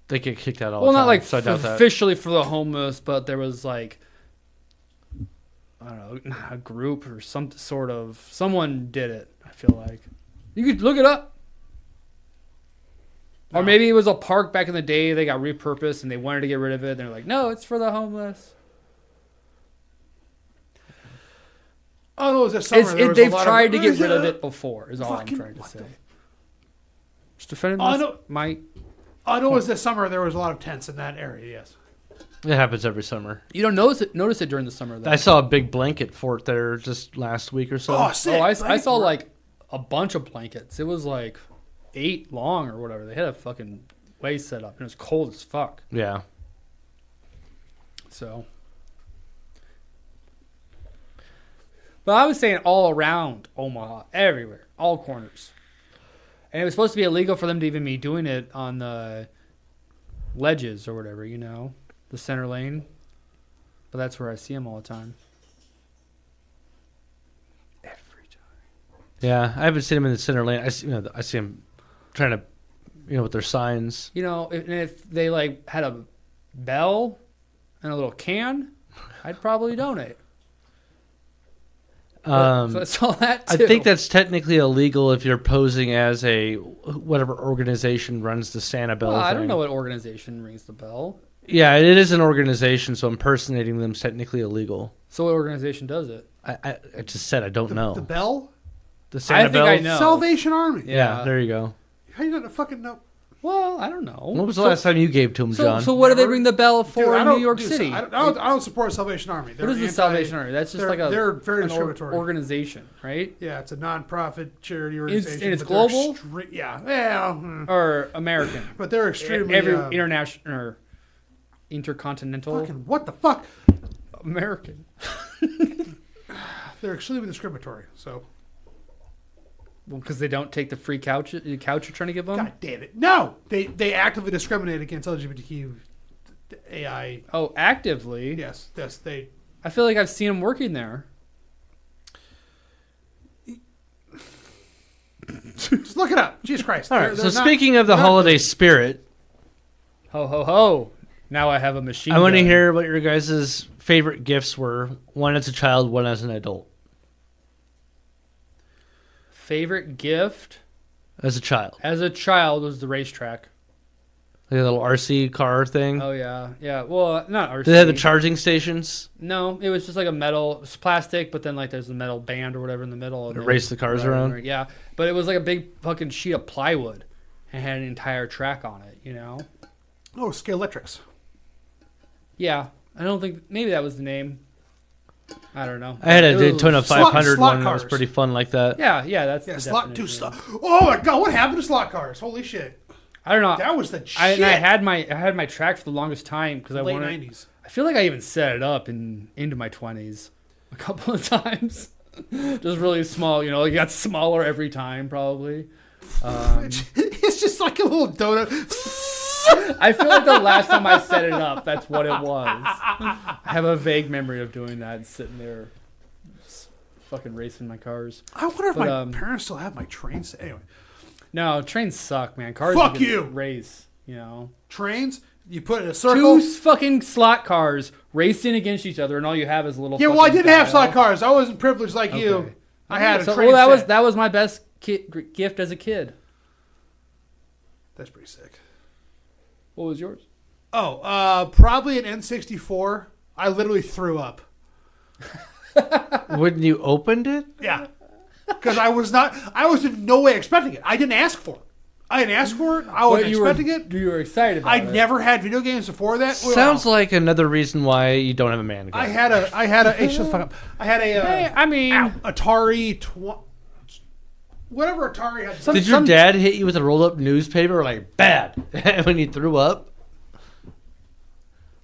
They get kicked out all Well, the time. not like so I doubt that. officially for the homeless, but there was like I don't know, a group or some sort of someone did it. I feel like you could look it up. Or maybe it was a park back in the day. They got repurposed and they wanted to get rid of it. They're like, no, it's for the homeless. Oh no, it was this summer. There was a They've lot tried to get rid of Yeah. it before. Is all I'm Fucking- trying to what say. the Just defending Oh, I know- my. I know it was this summer. There was a lot of tents in that area. Yes. It happens every summer. You don't notice it during the summer though. I saw a big blanket fort there just last week or so. Oh, sick. Oh, I Thank saw you. like a bunch of blankets. It was like 8 long or whatever. They had a fucking way set up and it was cold as fuck. Yeah. So, but I was saying all around Omaha, everywhere, all corners, and it was supposed to be illegal for them to even be doing it on the ledges or whatever, you know, the center lane. But that's where I see them all the time. Every time. Yeah, I haven't seen them in the center lane. I see them trying to, with their signs. You know, if they like had a bell and a little can, I'd probably donate. So I saw that too. I think that's technically illegal if you're posing as a whatever organization runs the Santa Bell. Well, I thing. don't know what organization rings the bell. Yeah, it is an organization, so impersonating them is technically illegal. So what organization does it? I just said I don't know. The bell. The Santa I think Bell. I know. Salvation Army. Yeah, there you go. How you gonna fucking know? Well, I don't know. When was the last time you gave to him, John? So what do they Never. ring the bell for Dude, I in don't- New York dude, City? I don't support Salvation Army. What is the Salvation Army? That's just like they're very an discriminatory. organization, right? Yeah, it's a non-profit charity organization. and it's but they're global? yeah, well, Or American? but they're extremely International or intercontinental? fucking what the fuck? American. They're extremely discriminatory. So, Well, because they don't take the free couch you're trying to give them? God damn it, no! They actively discriminate against LGBTQ AI. Oh, actively? Yes, they. I feel like I've seen them working there. Just look it up. Jesus Christ! All right. They're So not- speaking of the they're not- holiday spirit, Ho, ho, ho. Now I have a machine I want to gun. hear what your guys' favorite gifts were. One as a child, one as an adult. Favorite gift As a child, as a child was the racetrack. like a little RC car thing. Oh, yeah. Yeah. Well, not RC. Did they have the charging stations? No, it was just like a metal, it's plastic, but then like there's a metal band or whatever in the middle. And To then- race the cars around? Yeah, but it was like a big fucking sheet of plywood and had an entire track on it, you know? Oh, Scalextrics. Yeah, I don't think, maybe that was the name. I don't know. I had a It was- Daytona 500 slot one that was cars. pretty fun like that. Yeah, that's Yeah, the slot definition. Oh my god, what happened to slot cars? Holy shit! I don't know. That was the shit. I had my track for the longest time because I late wanted. '90s. I feel like I even set it up into my 20s a couple of times. Just really small, you know. It got smaller every time, probably. It's just like a little donut. I feel like the last time I set it up, that's what it was. I have a vague memory of doing that and sitting there, just fucking racing my cars. I wonder if But, my parents still have my trains. Anyway, No, trains suck, man. Cars Fuck can you! race, you know. trains. You put it in a circle. Two fucking slot cars racing against each other, and all you have is a little. Yeah, well, I fucking didn't have dial. slot cars. I wasn't privileged like you. Okay. I had a So, train well, set. that was my best gift as a kid. That's pretty sick. What was yours? Oh, probably an N64. I literally threw up. When you opened it? Yeah, because I was in no way expecting it. I didn't ask for it. I wasn't expecting it. You were excited about I it. never had video games before that. Sounds like another reason why you don't have a man card. I had a. Hey, shut the fuck up. I had a. Hey, I mean, Atari whatever Atari had. Did your dad hit you with a rolled-up newspaper like bad when you threw up?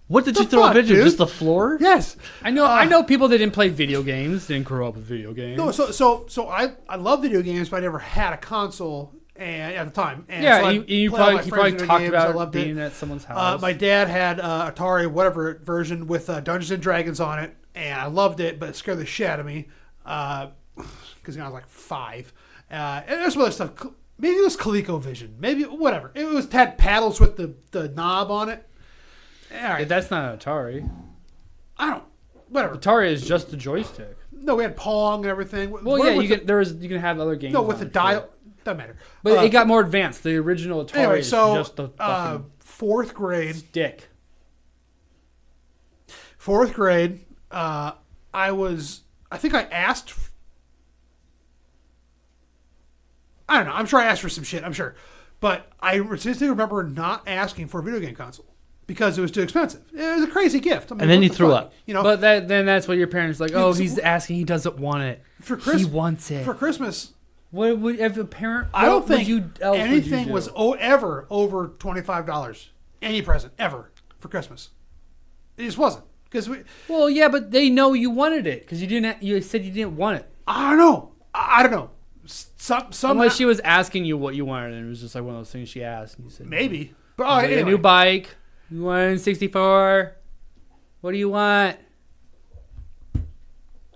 What did you throw up into? Just the floor? Yes, I know people that didn't play video games, didn't grow up with video games. No, so I love video games, but I never had a console at the time. And yeah, so you probably talked about being at someone's house. My dad had Atari, whatever version, with Dungeons and Dragons on it, and I loved it, but it scared the shit out of me because I was like 5. And there's some other stuff. Maybe it was ColecoVision. Maybe whatever. It had paddles with the knob on it. All right. Yeah, that's not an Atari. Whatever. Atari is just the joystick. No, we had Pong and everything. Well, yeah, you can have other games. No, with the dial. Doesn't matter. But it got more advanced. The original Atari anyway, is so just the fucking 4th grade. stick. 4th grade, I think I asked. I don't know. I'm sure I asked for some shit. I'm sure. But I distinctly remember not asking for a video game console because it was too expensive. It was a crazy gift. I mean, and then you the threw fuck? up. You know, But then that's what your parents like. Oh, he's asking. He doesn't want it. for Christmas, He wants it. For Christmas, What would if a parent? I don't think anything was ever over $25. Any present ever for Christmas. It just wasn't because we. Well, yeah, but they know you wanted it because you didn't. You said you didn't want it. I don't know. I don't know. Some Unless she was asking you what you wanted, and it was just like one of those things she asked. And you said maybe. But like anyway. a new bike. You want 64? What do you want?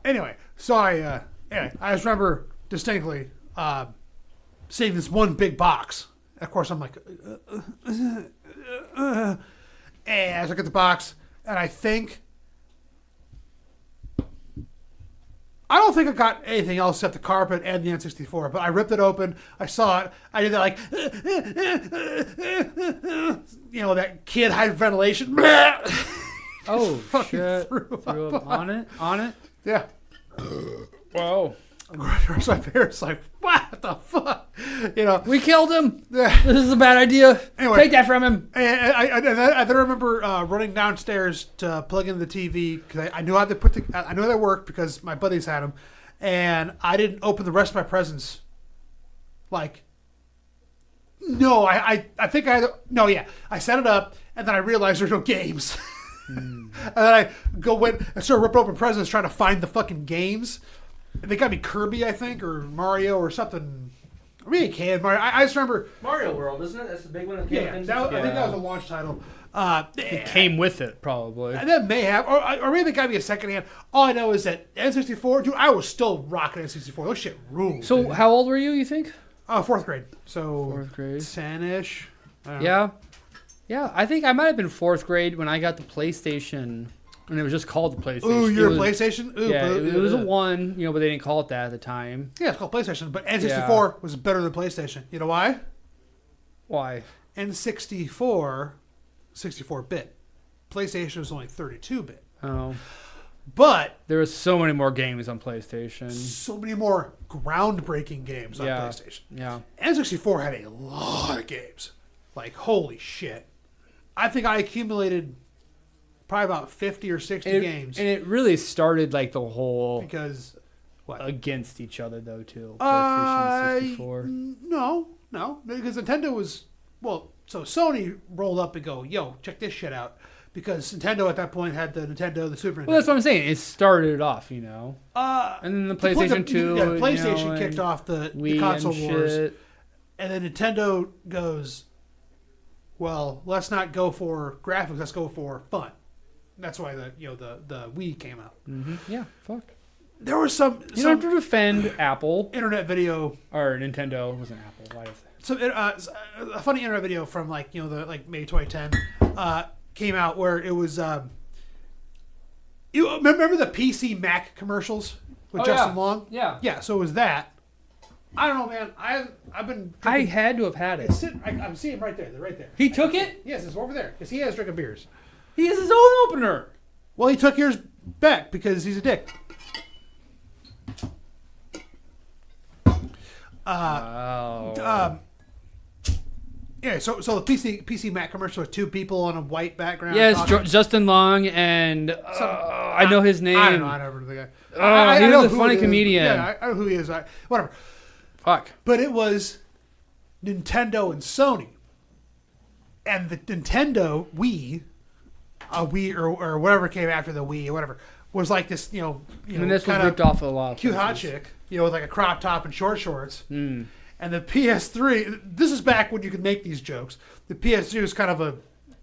Anyway, so I just remember distinctly seeing this one big box. Of course, I'm like, and I look at the box, and I don't think I got anything else except the carpet and the N64, but I ripped it open. I saw it. I did that like, that kid hyperventilation. Oh, shit. Threw up on it? On it? Yeah. Whoa. Of course, my parents like, what the fuck? We killed him. Yeah. This is a bad idea. Anyway, take that from him. And I then remember running downstairs to plug in the TV because I knew how I knew how they worked because my buddies had them, and I didn't open the rest of my presents. Like, no, I think I set it up and then I realized there's no games, and then I went and started ripping open presents trying to find the fucking games. And they got me Kirby, I think, or Mario or something. I mean, Mario. I just remember Mario World, isn't it? That's the big one. That I think that was a launch title. It came with it, probably. And that may have, or maybe they got me a second hand. All I know is that N64, dude, I was still rocking N64. Those shit ruled. So, dude. how old were you think? 4th grade. So 4th grade. 10-ish. Yeah. Yeah, I think I might have been 4th grade when I got the PlayStation. And it was just called the PlayStation. Ooh, you're a PlayStation? Ooh, yeah, it was a 1, but they didn't call it that at the time. Yeah, it's called PlayStation. But N64 was better than PlayStation. You know why? Why? N64, 64-bit. PlayStation was only 32-bit. Oh. But there were so many more games on PlayStation. So many more groundbreaking games on PlayStation. Yeah. N64 had a lot of games. Like, holy shit. I think I accumulated probably about 50 or 60 games. And it really started like the whole because what? Against each other though too. PlayStation 64. No, because Nintendo was so Sony rolled up and go, yo, check this shit out. Because Nintendo at that point had the Super Nintendo. Well, that's what I'm saying. It started off, and then the PlayStation 2. Yeah, the PlayStation kicked off the console wars. Shit. And then Nintendo goes, well, let's not go for graphics, let's go for fun. That's why the Wii came out. Mm-hmm. Yeah, fuck. There was some. You don't have to defend Apple. Internet video or Nintendo. It wasn't Apple. Why is that? A funny internet video from maybe 2010 came out where it was. You remember the PC Mac commercials with Justin Long? Yeah. Yeah. So it was that. I don't know, man. I've been. I had to have had it. I'm seeing right there. They're right there. He took it? Yes, it's over there because he has drinking beers. He has his own opener. Well, he took yours back because he's a dick. Wow. Yeah, so the PC Mac commercial with 2 people on a white background. Yes, Justin Long and I know his name. I don't know. I never know the guy. He was a funny comedian. Yeah, I know who he is. Whatever. Fuck. But it was Nintendo and Sony. And the Nintendo Wii, or whatever came after the Wii or whatever, was like this, And this was ripped off of a lot of cute hot places. chick, with like a crop top and short shorts. Mm. And the PS3, this is back when you could make these jokes. The PS3 was kind of a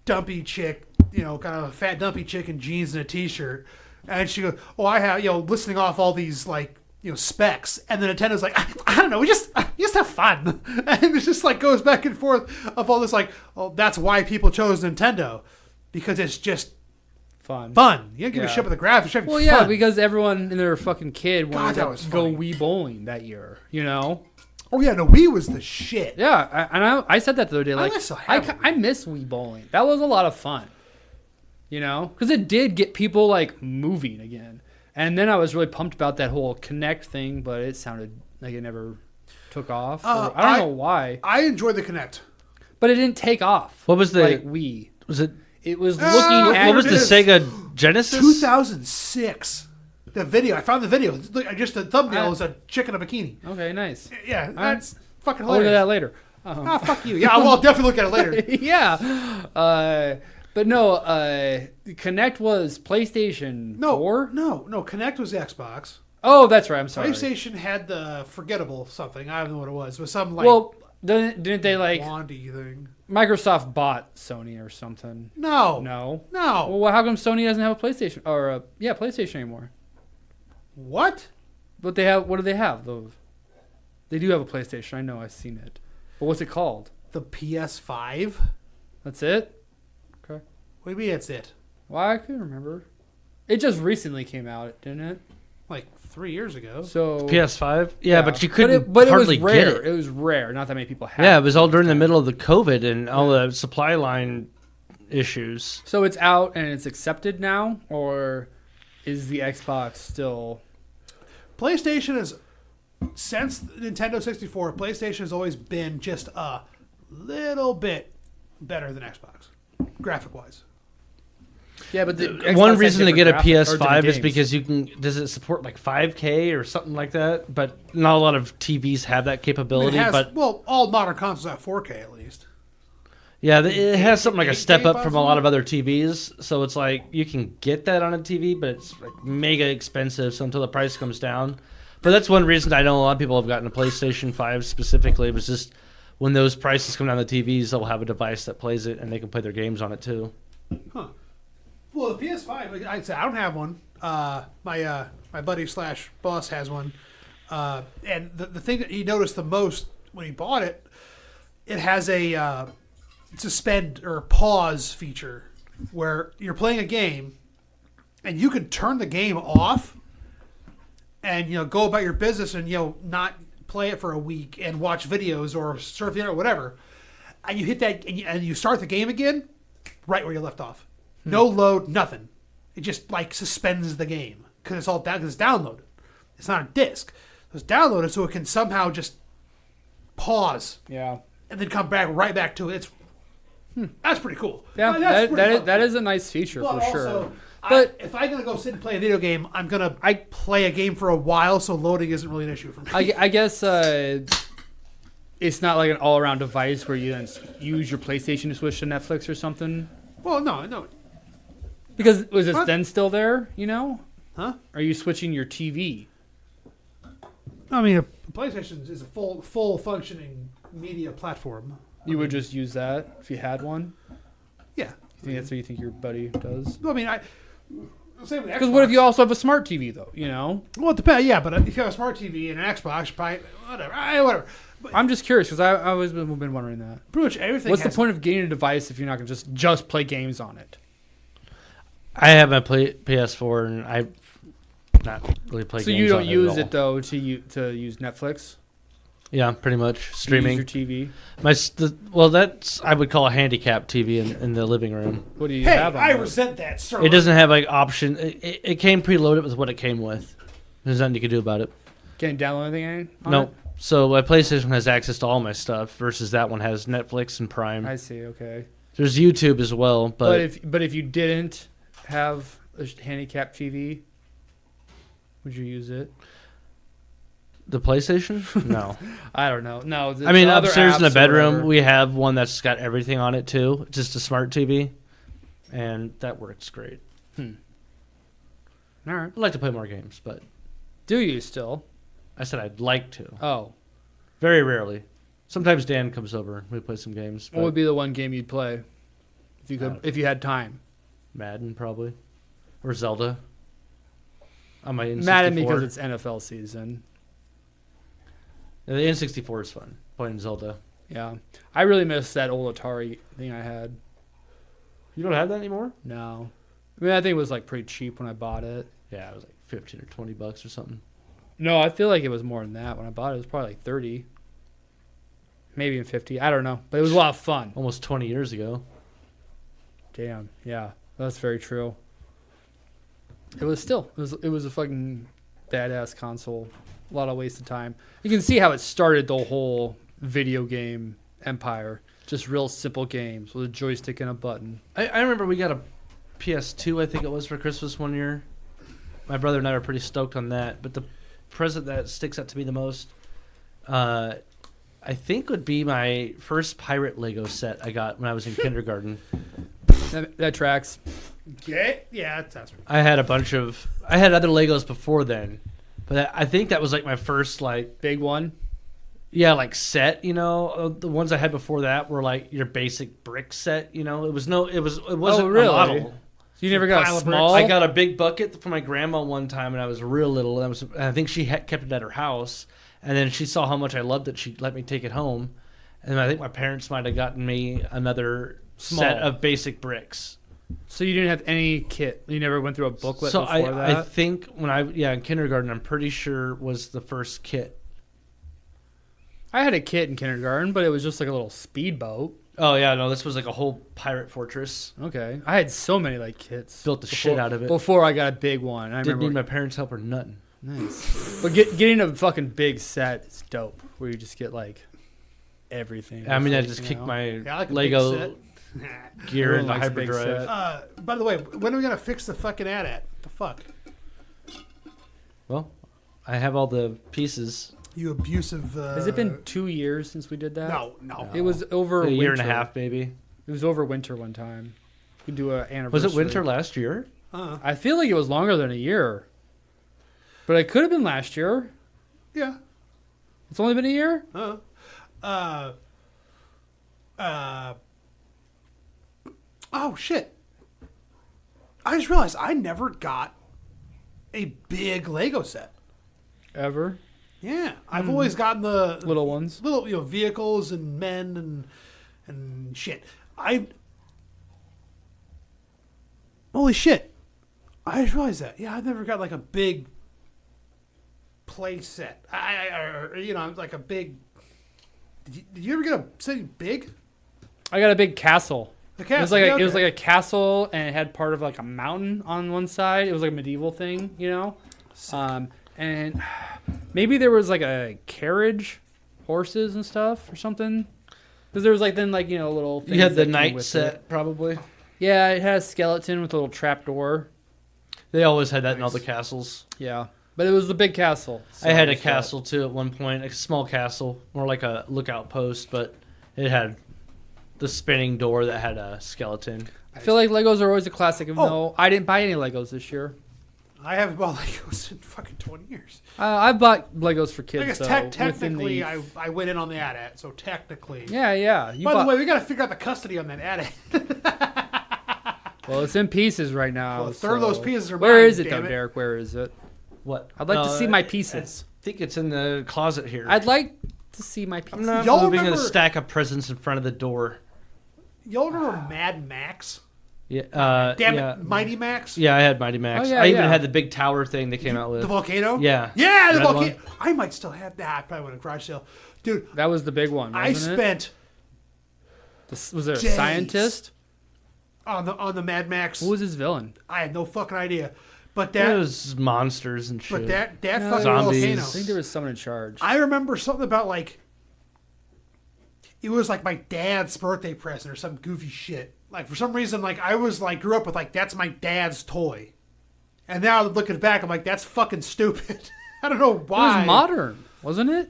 dumpy chick, kind of a fat dumpy chick in jeans and a t-shirt. And she goes, "Oh, I have, listing off all these like, specs." And the Nintendo's like, I don't know, we just have fun. And it just like goes back and forth of all this like, oh, that's why people chose Nintendo, because it's just Fun. You don't give a shit with the graphics. You're having Well, yeah, fun. because everyone and their fucking kid God, that wanted was to go funny. Wii bowling that year. Oh yeah, no, Wii was the shit. Yeah, I said that the other day. Like, still have I miss Wii bowling. That was a lot of fun. Because it did get people like moving again. And then I was really pumped about that whole Kinect thing, but it sounded like it never took off. I don't know why, I enjoyed the Kinect. but it didn't take off. What was the? like Wii? Was it? It was Ah, looking at What was it the is. Sega Genesis? 2006. The video. I found the video. Just the thumbnail is a chick in a bikini. Okay, nice. Yeah, that's fucking I'll look at hilarious. that later. Ah, fuck you. Yeah, well, I'll definitely look at it later. Yeah. But no, Kinect was PlayStation 4? No. Kinect was Xbox. Oh, that's right. I'm sorry. PlayStation had the forgettable something. I don't know what it was. It was some like Well, didn't they like blondie thing. Microsoft bought Sony or something? No. No. No. Well, how come Sony doesn't have a PlayStation or PlayStation anymore? What? But they have. What do they have? They do have a PlayStation. I know. I've seen it. But what's it called? The PS5? That's it. Okay. What do you mean that's it? Well, I couldn't remember. It just recently came out, didn't it? Like 3 years ago. So PS5. Yeah, but you couldn't but hardly it was rare. get it. It was rare. Not that many people had. Yeah, it was all during the middle of the COVID and all the supply line issues. So it's out and it's accepted now, or is the Xbox still? PlayStation is, since Nintendo 64, PlayStation has always been just a little bit better than Xbox, graphic-wise. Yeah, but the One Xbox reason had to get a different graphics- or PS5 different is games. because you can. Does it support like 5K or something like that? But not a lot of TVs have that I mean, capability. it has, but well, all modern consoles have 4K at least. yeah, it has something like a 8K step up from a lot possibly? of other TVs. So it's like you can get that on a TV, but it's like mega expensive. So until the price comes down. But that's one reason I know a lot of people have gotten a PlayStation 5 specifically. It was just when those prices come down the TVs, they'll have a device that plays it and they can play their games on it too. Huh. Well, the PS5, like I said, I don't have one. My buddy / boss has one. And the thing that he noticed the most when he bought it, it has a suspend or pause feature where you're playing a game and you can turn the game off and go about your business and not play it for a week and watch videos or surf the internet or whatever. And you hit that and you start the game again right where you left off. No load, nothing. It just like suspends the game because it's all down. Because it's downloaded. It's not a disc. It's downloaded so it can somehow just pause Yeah. and then come back right back to it. It's that's pretty cool. Yeah, That's pretty fun. that is a nice feature But for sure. also, But- if I'm gonna go sit and play a video game, I'm gonna play a game for a while, so loading isn't really an issue for me. I guess it's not like an all-around device where you then use your PlayStation to switch to Netflix or something. Well, no, Because was it What? then still there? huh? Are you switching your TV? I mean, a PlayStation is a full functioning media platform. You would just use that if you had one. Yeah. You think that's what you think your buddy does? I mean, same with Because what if you also have a smart TV though? Well, it depends. Yeah, but if you have a smart TV and an Xbox, probably whatever. Whatever. But I'm just curious because I've always been wondering that. pretty much everything. What's the has- point of getting a device if you're not going to just play games on it? I have my PS4 and I not really play So games you on don't it use at it all. though to use Netflix? Yeah, pretty much You streaming. use your TV. That's I would call a handicap TV in the living room. What do you Hey, have on I it? resent that, sir. It doesn't have like option. It came preloaded with what it came with. There's nothing you can do about it. Can't download anything on No. it? So my PlayStation has access to all my stuff versus that one has Netflix and Prime. I see. Okay. There's YouTube as well, but If you didn't have a handicap TV, would you use it? The PlayStation? No. I don't know. No, I mean, the other upstairs in the apps or bedroom, whatever. we have one that's got everything on it too, just a smart TV, and that works great. All right. I'd like to play more games, but Do you still? I said I'd like to. Oh, Very rarely. Sometimes Dan comes over and we play some games. what would be the one game you'd play if you could, if you had time? Madden, probably. Or Zelda. On my N64. Madden because it's NFL season. The N64 is fun. Playing Zelda. Yeah, I really miss that old Atari thing I had. You don't have that anymore? No, I mean I think it was like pretty cheap when I bought it. Yeah, it was like 15 or 20 bucks or something. No, I feel like it was more than that when I bought it. It was probably like 30, maybe even 50. I don't know, but it was a lot of fun. Almost 20 years ago. Damn, yeah, that's very true. It was a fucking badass console. A lot of wasted time. You can see how it started the whole video game empire. Just real simple games with a joystick and a button. I remember we got a PS2, I think it was, for Christmas one year. My brother and I were pretty stoked on that. But the present that sticks out to me the most, I think would be my first pirate Lego set I got when I was in kindergarten. That tracks. Okay. Yeah, that's right. I had other Legos before then. But I think that was like my first Big one. yeah, like set, you know. The ones I had before that were like your basic brick set, you know. It wasn't really? a model. So you never got pile a of small? I got a big bucket from my grandma one time, and I was real little. And I think she kept it at her house, and then she saw how much I loved it. She let me take it home, and I think my parents might have gotten me another set of basic bricks. So you didn't have any kit? You never went through a booklet So before that? I think when in kindergarten, I'm pretty sure was the first kit. I had a kit in kindergarten, but it was just like a little speedboat. Oh yeah, no, this was like a whole pirate fortress. Okay. I had so many kits. Built the shit out of it. Before I got a big one. I Didn't need remember. my parents' help or nothing. Nice. But getting a fucking big set is dope, where you just get everything. I mean, I Like, just you kicked know? my Yeah, I like a big Lego set. gear Everyone into likes a big hyperdrive. set. By the way, when are we gonna fix the fucking AT-AT? The fuck? Well, I have all the pieces. You abusive. Has it been 2 years since we did that? No. It was over A winter. year and a half, maybe. It was over winter one time. We could do an anniversary. Was it winter last year? I feel like it was longer than a year. But it could have been last year. Yeah. It's only been a year? Oh shit! I just realized I never got a big Lego set. Ever? Yeah, I've always gotten the Little ones? little vehicles and men and shit. Holy shit! I just realized that. Yeah, I've never got like a big play set. Like a big. Did you ever get a something big? I got a big castle. The castle. It was like yeah, it was okay. like a castle, and it had part of like a mountain on one side. It was like a medieval thing, you know. And maybe there was like a carriage, horses and stuff or something. Because there was little. Things You had the that came knight with set, it. probably. Yeah, it had a skeleton with a little trap door. They always had that in all the castles. Yeah, but it was the big castle. so I had a it was castle too at one point, a small castle, more like a lookout post, but it had the spinning door that had a skeleton. I feel like Legos are always a classic. Even Oh. though I didn't buy any Legos this year. I haven't bought Legos in fucking 20 years. I've bought Legos for I kids. guess though, technically within I went in on the AT-AT, so technically. Yeah. You By bought, the way, we got to figure out the custody on that AT-AT. well, it's in pieces right now. Well, a third of those pieces are Where mine, is it, damn though, it. Derek? Where is it? What? I'd like to see my pieces. I think it's in the closet here. I'd like to see my pieces. I'm not Y'all moving remember- a stack of presents in front of the door. Y'all remember Mad Max? Yeah. Damn yeah. it, Mighty Max? Yeah, I had Mighty Max. Oh, yeah, I even yeah. had the big tower thing they came out with. The volcano? Yeah. Yeah, the Red volcano. one. I might still have that. I probably went to garage sale. Dude, That was the big one. I Wasn't spent was there a days. scientist? on the Mad Max. Who was his villain? I had no fucking idea. But It that was monsters and shit. but that No, fucking Zombies. I volcano. think there was someone in charge. I remember something about it was like my dad's birthday present or some goofy shit. Like for some reason, I was grew up with that's my dad's toy, and now looking back, I'm like that's fucking stupid. I don't know It why. was modern. wasn't it?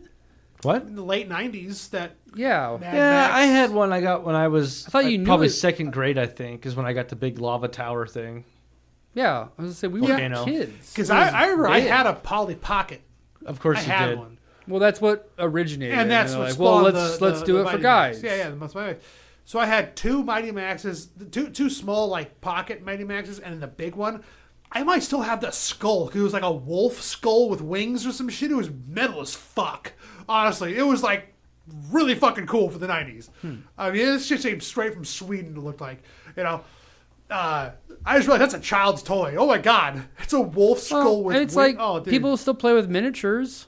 What? In the late 90s, that Yeah. Mad Yeah, Max. I had one I got when I was I thought you knew probably it. second grade, I think, is when I got the big lava tower thing. Yeah. I was gonna say we Volcano. were kids. Because It was I remember I big. had a Polly Pocket. Of course I you had did. one. Well, that's what originated. And that's they're what like, spawned well, the let's do it for Mighty guys. Max. Yeah, the Mighty Max. So I had two Mighty Maxes, two small like pocket Mighty Maxes, and then the big one. I might still have the skull because it was like a wolf skull with wings or some shit. It was metal as fuck. Honestly, it was like really fucking cool for the 90s. I mean, it's just came straight from Sweden. It looked like, I just realized that's a child's toy. Oh my god, it's a wolf skull Well, with. and it's wing- like oh, dude. people still play with miniatures.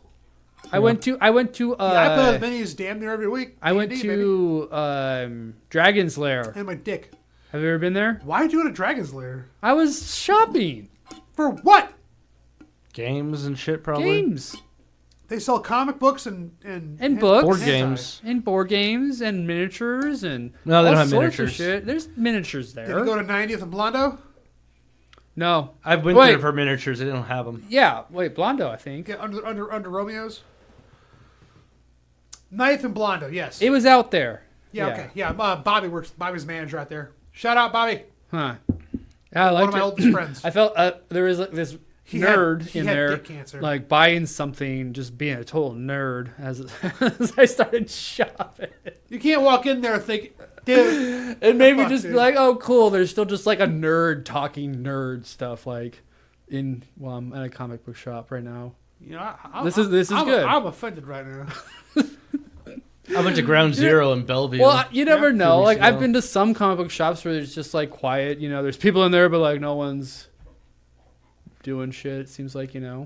I went to. Yeah, I play with minis damn near every week. I went D&D, to Dragon's Lair. and my dick. Have you ever been there? Why are you in a Dragon's Lair? I was shopping For what? Games and shit, probably. games They sell comic books and books. Board hentai. games. and board games and miniatures and No, they all don't have sorts miniatures. of shit. There's miniatures Did there. you go to 90th and Blondo? No. I've went Wait. there for miniatures. They don't have them. Yeah. Wait, Blondo, I think. Yeah, under Romeo's. 9th and Blondo, yes. It was out there. yeah, okay. Yeah, Bobby works. Bobby's manager out there. Shout out, Bobby. Huh. Yeah, I One liked of my it. oldest friends. I felt there was like this He had- nerd he in had there, dick cancer. like buying something, just being a total nerd as, as I started shopping. You can't walk in there and think, dude. It made me Fuck, just dude. be like, oh, cool. There's still just like a nerd talking nerd stuff, like I'm at a comic book shop right now. This is I'm, good. I'm offended right now. I went to Ground Zero in Bellevue. Well, you never Yeah, know. 2 weeks Like I've ago. been to some comic book shops where there's just like quiet. There's people in there, but like no one's doing shit. It seems like Yeah.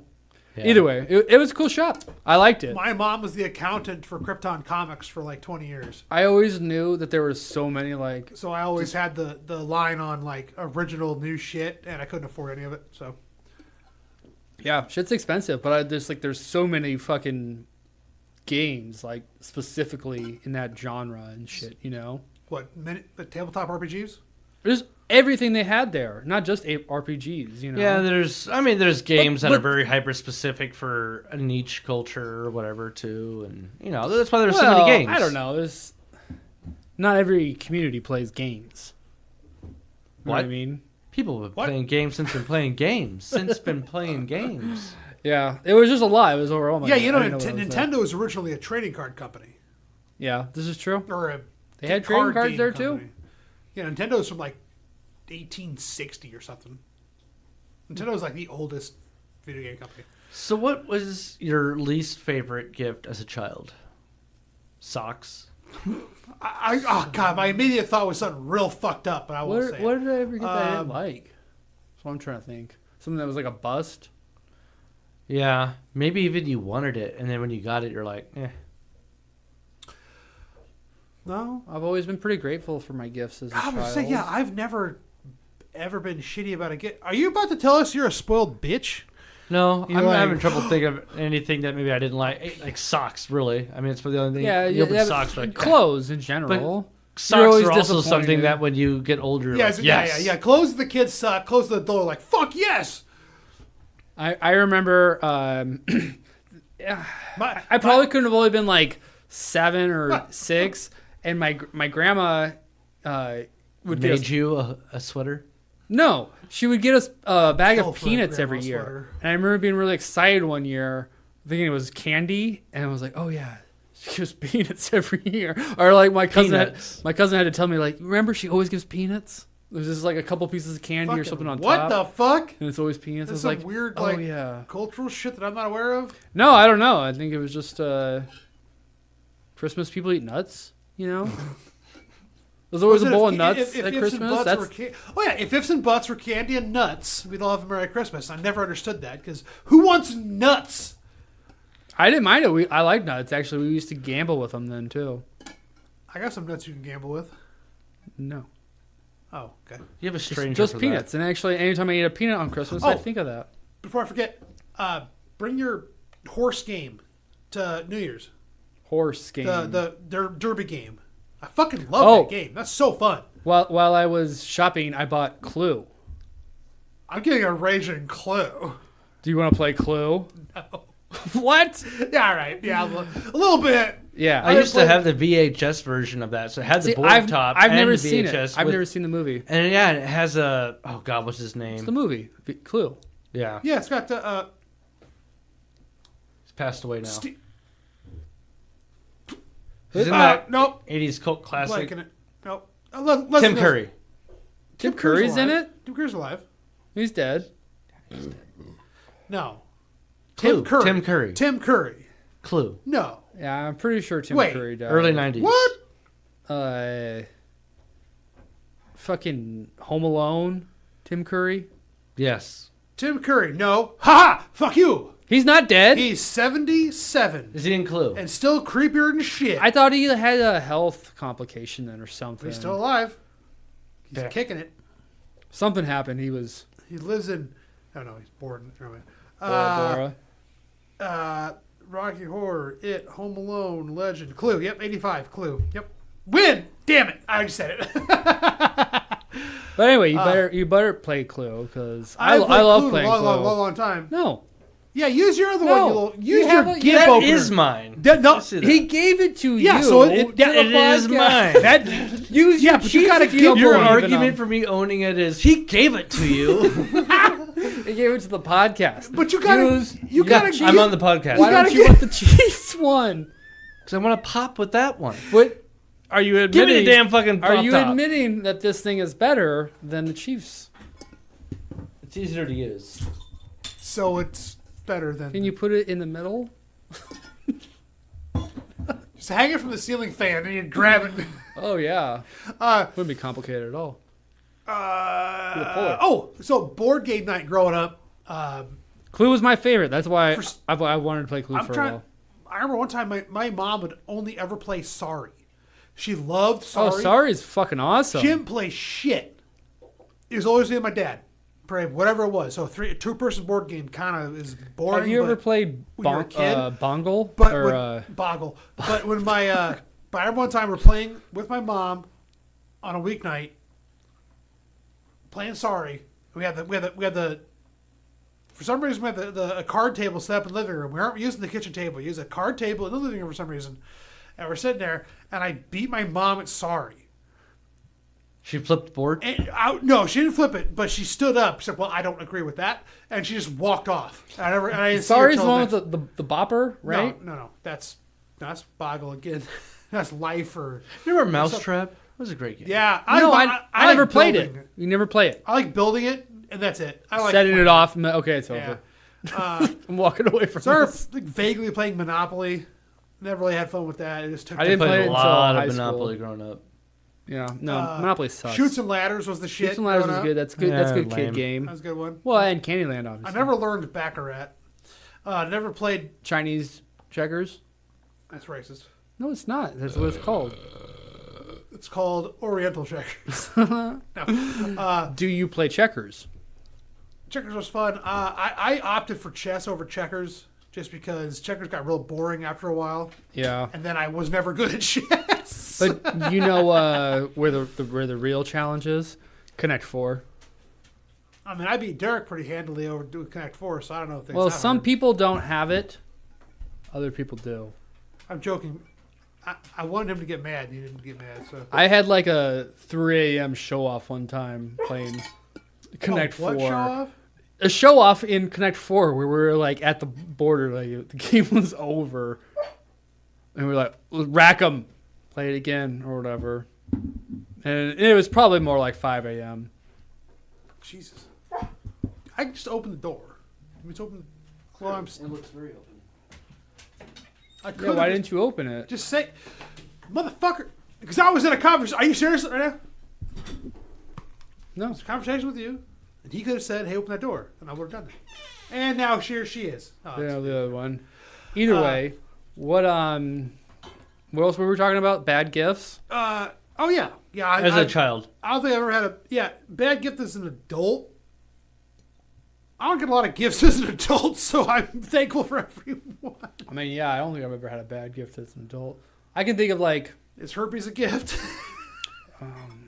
Either way, it was a cool shop. I liked it. My mom was the accountant for Krypton Comics for like 20 years. I always knew that there were so many like. So I always had the line on like original new shit, and I couldn't afford any of it. So Yeah, shit's expensive, but there's so many fucking games like specifically in that genre and shit. what? The tabletop RPGs? There's everything they had there, not just RPGs. Yeah, there's games that but- are very hyper specific for a niche culture or whatever too, and that's why there's so Well, many games. I don't know. Not every community plays games. You know what I What? mean? People have been What? playing games since been playing games. Since been playing games. Yeah, it was just a lot. It was overall. Yeah, Nintendo was originally a trading card company, Yeah, this is true. or a They had trading cards game there too. company. Yeah, Nintendo's from like 1860 or something. Nintendo's like the oldest video game company. So, what was your least favorite gift as a child? Socks. Oh god, my immediate thought was something real fucked up, but I won't say. What did I ever get that I didn't Um, like? That's what I'm trying to think. Something that was like a bust. Yeah, maybe even you wanted it, and then when you got it, you're like, eh. No, I've always been pretty grateful for my gifts as a I child. would say yeah. I've never ever been shitty about a gift. Are you about to tell us you're a spoiled bitch? No, You're I'm like- having trouble thinking of anything that maybe I didn't like socks, really. I mean, it's the only thing. Yeah, you open yeah, socks, like, clothes in general. socks always are also disappointed. something that when you get older, Yeah, like, so- yes. yeah. Close the kids suck. Close the door. Like fuck yes. I remember. Yeah, I probably couldn't have only been like 7 or 6, and my grandma would get us, Made you a sweater? no, she would get us a bag Kill of for a peanuts every grandma year, sweater. and I remember being really excited one year, thinking it was candy, and I was like, oh yeah. She gives peanuts every year, or like my cousin Peanuts. had to tell me like, remember she always gives peanuts. There's just like a couple pieces of candy or Fucking something on what top. the fuck? And it's always peanuts. That's I was some like, weird oh like yeah. cultural shit that I'm not aware of. No, I don't know. I think it was just Christmas. People eat nuts. There's always a bowl of nuts at Christmas. Oh yeah, if ifs and buts were candy and nuts, we'd all have a Merry Christmas. I never understood that because who wants nuts? I didn't mind it. I like nuts. Actually, we used to gamble with them then too. I got some nuts you can gamble with. No, Oh, okay. You have a stranger just for peanuts. And actually, anytime I eat a peanut on Christmas, I Oh. think of that. Before I forget, bring your horse game to New Year's. Horse game. The derby game. I fucking love Oh. that game. That's so fun. While I was shopping, I bought Clue. I'm getting a raging clue. Do you want to play Clue? No. What? Yeah, all right. Yeah, a little bit. Yeah. I used to have the VHS version of that, so it had the board top. I've and never the seen it. VHS I've with- never seen the movie. And yeah, it has a what's his name? It's the movie. Clue. Yeah, Yeah, it's got the he's passed away now. Ste- He's in that nope. 80s cult classic. Blanking it. Nope. Tim Curry. Tim Curry's in alive. it? Tim Curry's alive. He's dead. No. Clue. Tim Curry. Tim Curry. Clue. No. Yeah, I'm pretty sure Tim Wait, Curry died. Early 90s. What? Fucking Home Alone. Tim Curry. Yes. Tim Curry. No. Ha! Fuck you. He's not dead. He's 77 Is he in Clue? and still creepier than shit. I thought he had a health complication then or something. He's still alive. He's Yeah. kicking it. Something happened. He was He lives in. Oh no, he's born. Bora Bora. Rocky Horror, It, Home Alone, Legend, Clue. Yep, 85. Clue. Yep. Win. Damn it! I already said it. But anyway, you better play Clue because I played love Clue playing a Clue. long time. No, Yeah, use your other No. one. You Use have your a- GIF That opener. is mine. No, I see that. he gave it to Yeah, you. so it- to the it is podcast. mine. That use Yeah, your but you cheeks gotta if you give don't Your believe in argument them. for me owning it is he gave it to you. He gave it to the podcast. But you gotta. Use You your gotta. cheeks. I'm on the podcast. Why gotta don't you get- want the Chiefs one? Because I want to pop with that one. What are you Give me admitting? the damn fucking pop Are you top. admitting that this thing is better than the Chiefs? It's easier to use. So it's better than. Can you put it in the middle? Just hang it from the ceiling fan and you grab it. Oh yeah, Uh, wouldn't be complicated at all. so board game night growing up. Clue was my favorite. That's why For- I wanted to play Clue I'm for a trying. while. I remember one time my mom would only ever play Sorry. She loved Sorry. Oh, Sorry is fucking awesome. She didn't play shit. It was always me and my dad. Play whatever it was. So a two-person board game kind of is boring. Have you ever but- played when you were a kid? Bongle? But or, when, Boggle. But when but I remember one time we're playing with my mom on a weeknight, playing Sorry. We had the for some reason we had a card table set up in the living room. We aren't using the kitchen table. We use a card table in the living room for some reason. And we're sitting there, and I beat my mom at Sorry. She flipped board. And no, she didn't flip it, but she stood up. She said, "Well, I don't agree with that," and she just walked off. And I didn't see her Sorry's till the one next- with the bopper, right? No. That's Boggle again. That's Life or Remember Mousetrap? It was a great game. yeah. No, I like never played building it. You never play it. I like building it, and that's it. I like Setting it off. Okay, it's Yeah. over. I'm walking away from Started this. like, vaguely playing Monopoly. Never really had fun with that. It just took. I didn't Played play it a until lot high of school. Monopoly growing up. Yeah, no, Monopoly sucks. Shoots and Ladders was the shit. Shoots and Ladders growing was up. good. That's good. That's a Yeah, good kid lame. game. That was a good one. Well, and Candyland, obviously. I never learned Baccarat. Never played. Chinese checkers. That's racist. No, it's not. That's what it's called. It's called Oriental Checkers. No. Do you play checkers? Checkers was fun. I opted for chess over checkers just because checkers got real boring after a while, Yeah, and then I was never good at chess. but you know where the real challenge is? Connect Four. I mean, I beat Derek pretty handily over doing Connect Four, so I don't know if things. Well, that some hard. people don't have it. Other people do. I'm joking. I wanted him to get mad. He didn't get mad. So I had like a 3 a.m. show off one time playing Connect what 4. show off? A show off in Connect 4 where we were like at the border, like the game was over, and we were like, rack 'em, play it again or whatever, and it was probably more like 5 a.m. Jesus. I can just open the door. Let me just open. Well, It looks very open. I Yeah, could why didn't you open it? just say, motherfucker? Because I was in a conversation. Are you serious right now? No. It's a conversation with you, and he could have said, "Hey, open that door," and I would have done it. And now here she is. Oh, Yeah, the other one. Either way, what else were we talking about? Bad gifts. oh yeah, yeah. As a child. I don't think I've ever had a bad gift as an adult. I don't get a lot of gifts as an adult, so I'm thankful for everyone. I mean, yeah, I don't think I've ever had a bad gift as an adult. I can think of like, Is herpes a gift?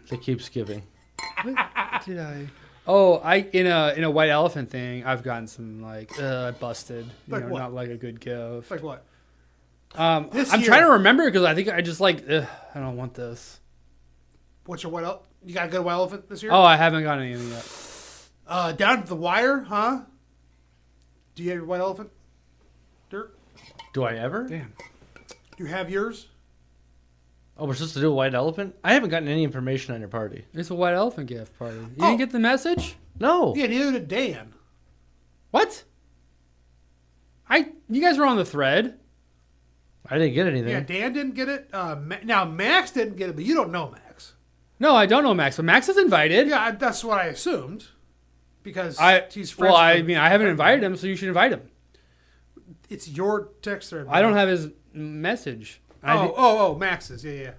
It keeps giving. what did I? Oh, in a white elephant thing, I've gotten some like busted. Like what? Not like a good gift. Like what? I'm This year- trying to remember because I think I just like I don't want this. What's your white elephant? You got a good white elephant this year? Oh, I haven't gotten anything yet. Down to the wire, huh? Do you have your white elephant? Dirk? Do I ever? Damn. Do you have yours? Oh, we're supposed to do a white elephant? I haven't gotten any information on your party. It's a white elephant gift party. You Oh. didn't get the message? No. Yeah, neither did Dan. What? You guys were on the thread. I didn't get anything. Yeah, Dan didn't get it. Now, Max didn't get it, but you don't know Max. No, I don't know Max, but Max is invited. Yeah, that's what I assumed. Because he's friends Well, I with- mean, I haven't invited him, so you should invite him. It's your text thread. I don't have his message. Max's. Yeah.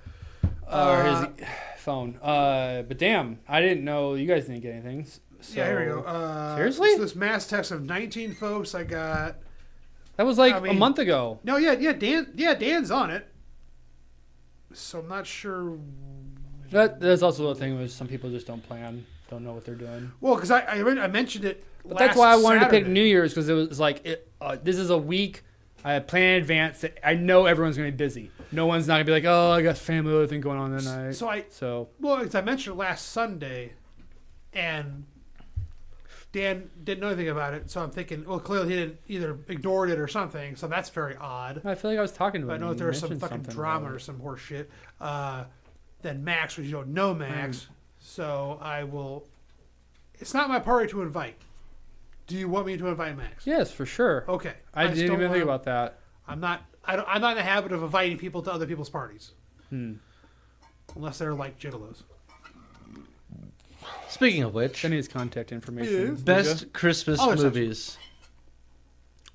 Or his phone. But damn, I didn't know you guys didn't get anything. So, Yeah, here we go. Seriously? So this mass text of 19 folks I got. That was like I a mean- month ago. No, Dan's on it. So I'm not sure. That's also the thing with some people just don't don't know what they're doing. Well, because I mentioned it. But that's why I wanted to pick Saturday. New Year's because it was like this is a week I plan in advance that I know everyone's gonna be busy. No one's not gonna be like, oh, I got family other thing going on that night. So as I mentioned last Sunday, and Dan didn't know anything about it. So I'm thinking, well, clearly he didn't either ignored it or something. So that's very odd. I feel like I was talking But about. I know if there was some fucking drama or some horse shit. Then Max, which you don't know Max. So I will. It's not my party to invite. Do you want me to invite Max? Yes, for sure. Okay. I just didn't don't even think wanna- about that. I'm not in the habit of inviting people to other people's parties. Unless they're like gigolos. Speaking of which, Send me his contact information. Yes. best Christmas Oh, there's movies.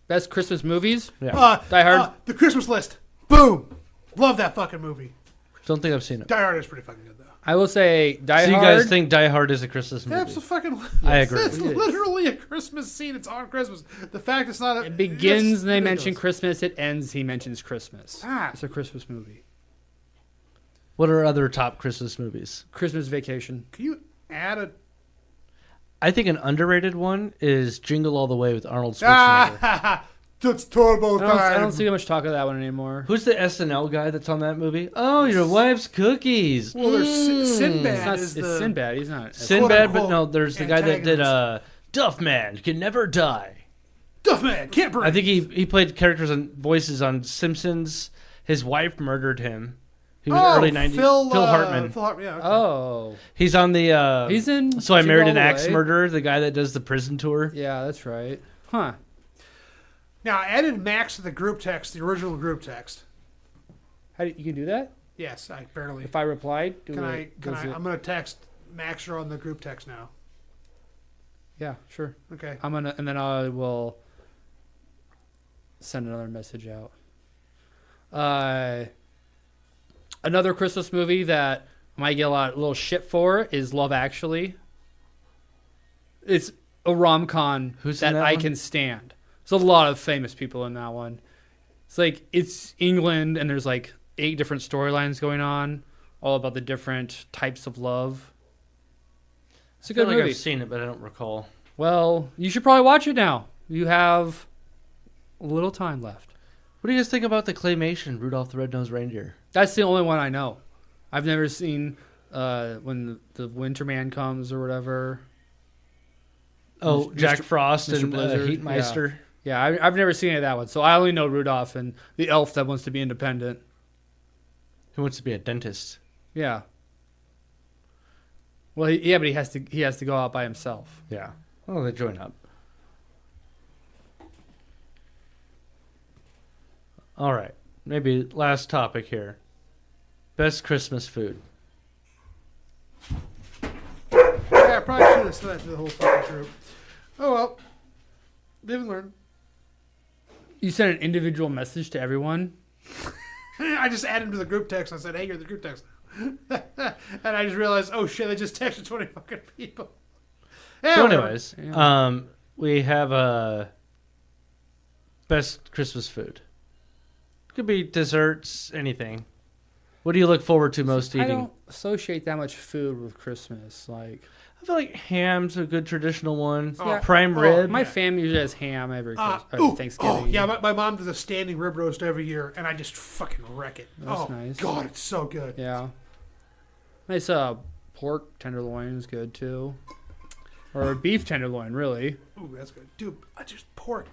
Best Christmas movies? Yeah. Die Hard. The Christmas list. Boom. Love that fucking movie. Don't think I've seen it. Die Hard is pretty fucking good though. I will say Die So you Hard. guys think Die Hard is a Christmas movie? Absolutely. I agree. It's literally a Christmas scene. It's on Christmas. The fact it's not. It begins it's and they mention ridiculous. Christmas. It ends. He mentions Christmas. Ah. It's a Christmas movie. What are other top Christmas movies? Christmas Vacation. Can you add a? I think an underrated one is Jingle All the Way with Arnold Schwarzenegger. Ah, that's turbo time. I don't see much talk of that one anymore. Who's the SNL guy that's on that movie? Oh, your wife's cookies. Well, there's It's, Sinbad. not, is it's the, Sinbad. He's not. Sinbad, but quote-unquote no, there's the guy that did antagonist. Duff-Man Can Never Die. Duffman can't breathe. I think he played characters and voices on Simpsons. His wife murdered him. He was early 90s. Phil Hartman. Phil Hartman. Yeah. Okay. Oh, He's on the. he's in. So I Jingle Married All an the Axe Way. Murderer, the guy that does the prison tour. Yeah, that's right. Huh. Now I added Max to the group text, the original group text. You can do that? Yes, I barely. If I replied, Can I? I'm going to text Max. You're on the group text now. Yeah, sure. Okay. And then I will send another message out. Another Christmas movie that I might get a little shit for is Love Actually. It's a rom-com Who's in that that I one? can stand. There's a lot of famous people in that one. It's like it's England and there's like 8 different storylines going on, all about the different types of love. It's a I feel good like movie. I've seen it, but I don't recall. Well, you should probably watch it now. You have a little time left. What do you guys think about the claymation Rudolph the Red-Nosed Reindeer? That's the only one I know. I've never seen when the Winter Man comes or whatever. Oh, Mr. Jack Frost Mr. and Blizzard, Heatmeister. Yeah, I've never seen any of that one. So I only know Rudolph and the elf that wants to be independent. Who wants to be a dentist? Yeah. Well, but he has to go out by himself. Yeah. Oh, they join up. All right. Maybe last topic here. Best Christmas food. Yeah, I probably should have said that to the whole fucking group. Oh well. Live and learn. You sent an individual message to everyone. I just added him to the group text. I said, "Hey, you're the group text." And I just realized, oh shit, I just texted 20 fucking people. Yeah, So whatever. anyways, Yeah. we have best Christmas food. Could be desserts, anything. What do you look forward to most I eating? don't associate that much food with Christmas. Like, I feel like ham's a good traditional one. Yeah. Prime Oh, rib. my family usually has ham every Thanksgiving. Oh, yeah, my mom does a standing rib roast every year, and I just fucking wreck it. That's nice. God, it's so good. Yeah. Nice pork tenderloin is good too. Or beef tenderloin, really. Ooh, that's good. Dude, I just pork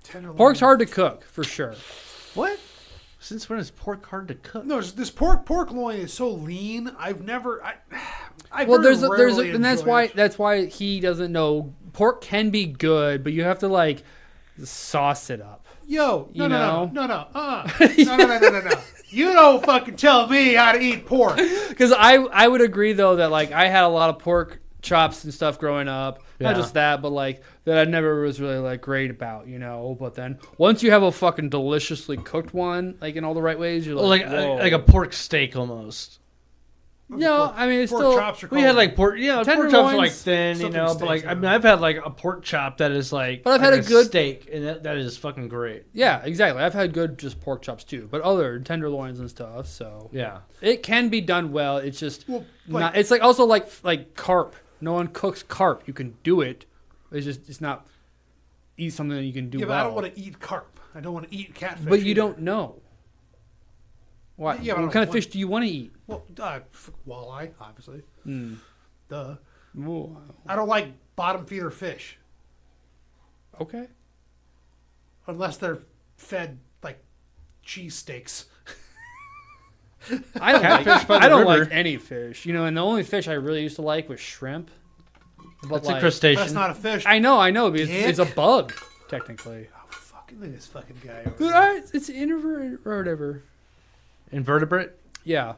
tenderloin. Pork's hard to cook, for sure. What? Since when is pork hard to cook? No, this pork loin is so lean. I've never. I Well, very there's rarely and enjoy it. that's why he doesn't know. Pork can be good, but you have to like sauce it up. Yo, You no. No. You don't fucking tell me how to eat pork. Because I would agree though that like I had a lot of pork chops and stuff growing up. Yeah. Not just that, but like that I never was really like great about, But then once you have a fucking deliciously cooked one, like in all the right ways, you're Well, like, like a pork steak almost. no, I mean it's Pork still chops are We had called- like pork, pork chops are like Tenderloins, thin, something but like steaks, I mean, I've had like a pork chop that is like, But I've like had a good- steak, and that is fucking great. yeah, exactly. I've had good just pork chops too, but other tenderloins and stuff. So Yeah, it can be done well. It's just Well, not. It's like also like carp. No one cooks carp. You can do it. It's not eat something that you can do Yeah, but well. I don't want to eat carp. I don't want to eat catfish. But you either. don't know. What? Yeah, but I what don't kind of want- fish do you want to eat? Well, walleye, obviously. Mm. Duh. Ooh, I don't like bottom feeder fish okay. unless they're fed like cheese steaks. I don't Catfish by like. the I don't river. like any fish. And the only fish I really used to like was shrimp. But it's like, a crustacean. That's not a fish. I know, because it's a Dick. bug technically. Oh, fucking look at this fucking guy over But there. it's invertebrate or whatever. Invertebrate. Yeah.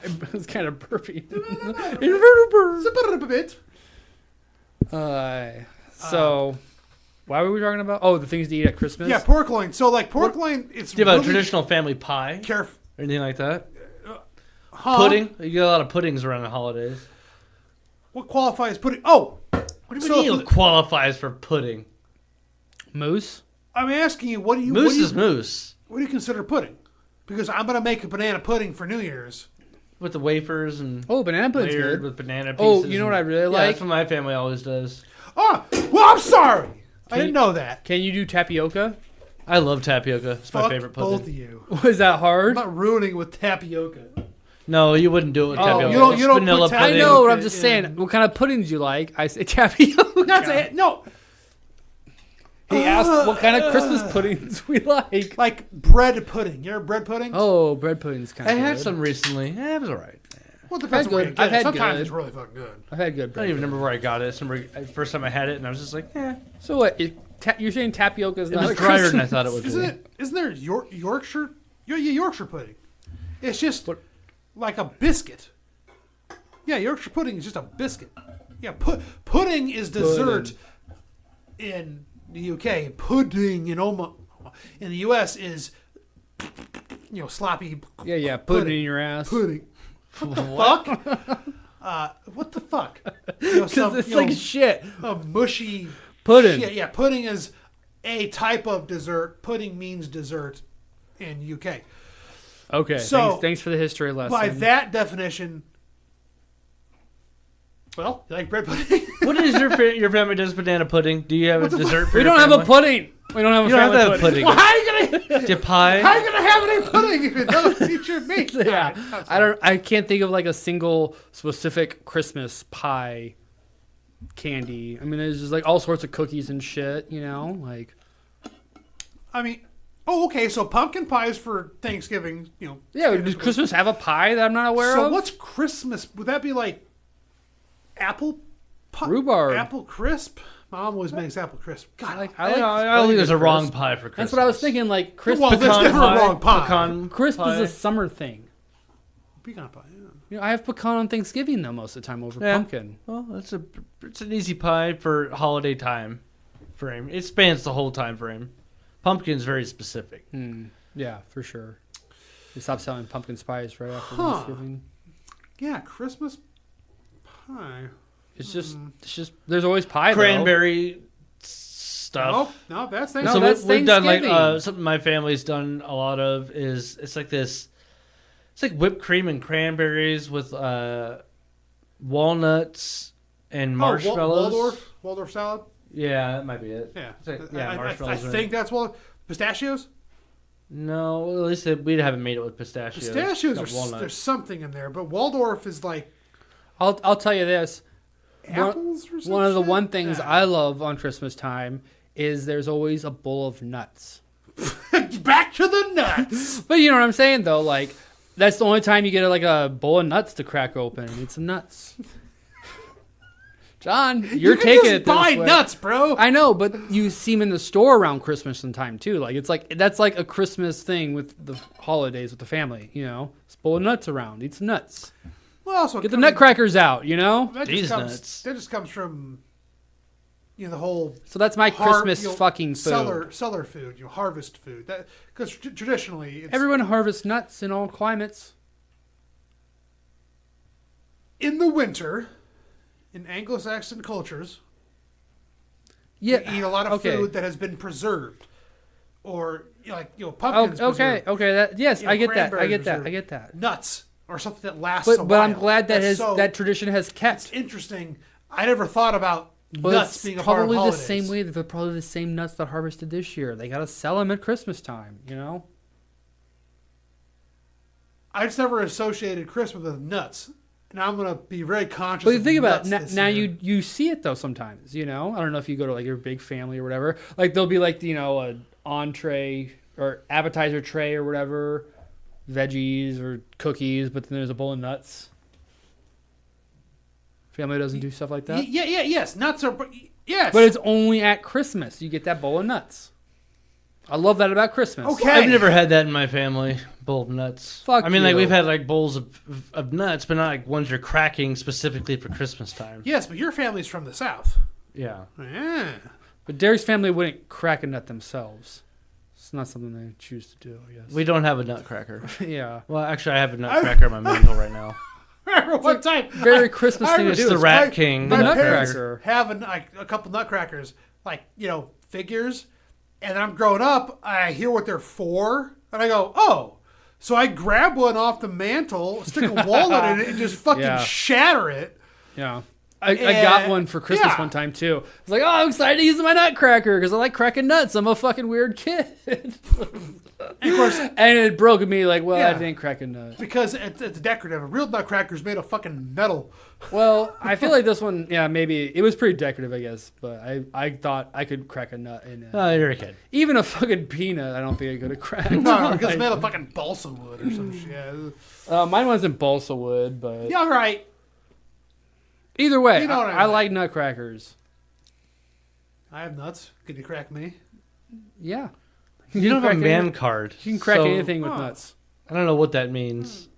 It was kind of burpy. It's Invertebrate. a bit. So, why were we talking about? Oh, the things to eat at Christmas? Yeah, pork loin. So like pork loin, it's Do you have really a traditional family pie careful. or anything like that? Huh? Pudding. You get a lot of puddings around the holidays. What qualifies pudding? Oh, What do So you mean if- qualifies for pudding? Moose? I'm asking you, what do you Moose is moose what do you consider pudding? Because I'm gonna make a banana pudding for New Year's. with the wafers and Oh, banana pudding's layered good. with banana pieces. Oh, you know what I really Yeah, like? that's what my family always does. Oh, well, I'm sorry. I you- didn't know that. Can you do tapioca? I love tapioca. It's my Fuck favorite both pudding. of you. Was that I'm hard? not ruining with tapioca. No, you wouldn't do it with Oh, tapioca. you don't- It's you don't put vanilla tapioca- I pudding. know, but I'm just Yeah. saying, what kind of puddings do you like? I say tapioca. That's it. No, He asked what kind of Christmas puddings we like. like bread pudding. You ever bread pudding? Oh, bread pudding's kind I of good. had some recently. It was all right. well, it depends I've on where had you good- get I've it. had Sometimes good. it's really fucking good. I've had good I bread. don't even remember where I got it. It's the first time I had it, and I was just like, eh. So what? You're saying tapioca is It not was drier than I Christmas? thought it would Isn't be. it? Isn't there Yorkshire? Yeah, Yorkshire pudding. It's just like a biscuit. Yeah, Yorkshire pudding is just a biscuit. Yeah, pudding is dessert in the UK. Pudding in the US is sloppy Yeah, put it Pudding. in your ass. pudding. What the fuck? What the fuck? Because it's like shit. a mushy Pudding. shit. Yeah, pudding is a type of dessert. Pudding means dessert in UK. Okay, So, thanks for the history lesson. By that definition, well, you like bread pudding? What is your family does banana pudding? Do you have a dessert for we your don't have a family? pudding. We don't have a You don't family have to have pudding. well, how you gonna Do you pie? how you gonna have any pudding if you don't eat your meat? Yeah, I can't think of like a single specific Christmas pie candy. I mean, there's just like all sorts of cookies and shit. Like I mean, oh, okay. So pumpkin pie is for Thanksgiving. yeah. Does Christmas have a pie that I'm not aware So of? what's Christmas? Would that be like apple pie? Rhubarb. Apple crisp. Mom always makes apple crisp. God, I I don't think there's a wrong pie for Christmas. That's what I was thinking. Like crisp, Well, there's Pecan never pie, a wrong pie. Pecan crisp pie. is a summer thing. pecan pie. Yeah. I have pecan on Thanksgiving though most of the time over Yeah. pumpkin. Well, it's an easy pie for holiday time frame. It spans the whole time frame. Pumpkin's very specific. Yeah, for sure. They stopped selling pumpkin spice right after Huh. Thanksgiving. Yeah, Christmas pie. It's just there's always pie. Cranberry stuff. No, that's No, Thanksgiving. So that's we've done like Thanksgiving. something my family's done a lot of is it's like this It's like whipped cream and cranberries with walnuts and marshmallows. Waldorf salad. Yeah, that might be it. Yeah, It's like, I marshmallows. think that's pistachios. No, well, at least we haven't made it with pistachios. Pistachios, there's something in there, but Waldorf is like I'll tell you this. apples or something. One of the one things I love on Christmas time is there's always a bowl of nuts. Back to the nuts. But you know what I'm saying, though? Like, that's the only time you get like a bowl of nuts to crack open and eat some nuts. John, you're taking it this buy way. nuts, bro. I know, but you see them in the store around Christmas and time too. Like that's like a Christmas thing with the holidays with the family. You know, it's a bowl of nuts around. Eat some nuts. Well, also Get the nutcrackers out. You know. That These just comes, nuts. That just comes from the whole. So that's my Christmas fucking food. Cellar food, harvest food. That because traditionally Everyone harvests nuts in all climates. in the winter. In Anglo-Saxon cultures, we eat a lot of food that has been preserved, or pumpkins. Okay. Yes, I get that. I get that. preserved. I get that. Nuts or something that lasts. a But while. I'm glad that That's that tradition has kept. It's interesting. I never thought about Well, nuts it's being a part of probably the holidays. same way that they're probably the same nuts that harvested this year. They gotta sell them at Christmas time. You know. I just never associated Christmas with nuts. Now I'm gonna be very conscious. But you of think about nuts it, this now year. you see it though sometimes, you know. I don't know if you go to like your big family or whatever. Like there'll be like an entree or appetizer tray or whatever, veggies or cookies, but then there's a bowl of nuts. Family doesn't do stuff like that. Yes, nuts are. Yes, But it's only at Christmas you get that bowl of nuts. I love that about Christmas. Okay. I've never had that in my family. Bowl of nuts. Fuck I mean, like you. we've had like bowls of nuts, but not like ones you're cracking specifically for Christmas time. Yes, but your family's from the South. Yeah. Yeah. But Derek's family wouldn't crack a nut themselves. It's not something they choose to do, I guess. We don't have a nutcracker. Yeah. Well, actually, I have a nutcracker on my mantle right now. Remember one time? Very Christmas thing to It's do. the It's Rat King the My nutcracker. parents have a couple nutcrackers, figures, and then I'm growing up. I hear what they're for, and I go, "Oh!" So I grab one off the mantle, stick a walnut in it, and just fucking shatter it. Yeah. I got one for Christmas one time too. I was like, oh, I'm excited to use my nutcracker because I like cracking nuts. I'm a fucking weird kid. And of course, and it broke me like, well, I didn't crack a nut. because it's decorative. A real nutcracker is made of fucking metal. Well, I feel like this one, maybe it was pretty decorative, I guess. But I thought I could crack a nut in it. Oh, you're a kid. Even a fucking peanut, I don't think I could have cracked. No, because it's made of fucking balsa wood or some shit. Mine wasn't balsa wood, but Yeah, right. either way, You know what I I mean. like nutcrackers. I have nuts. Could you crack me? Yeah. You don't have a crack man anything- card. You can crack so anything with nuts. I don't know what that means.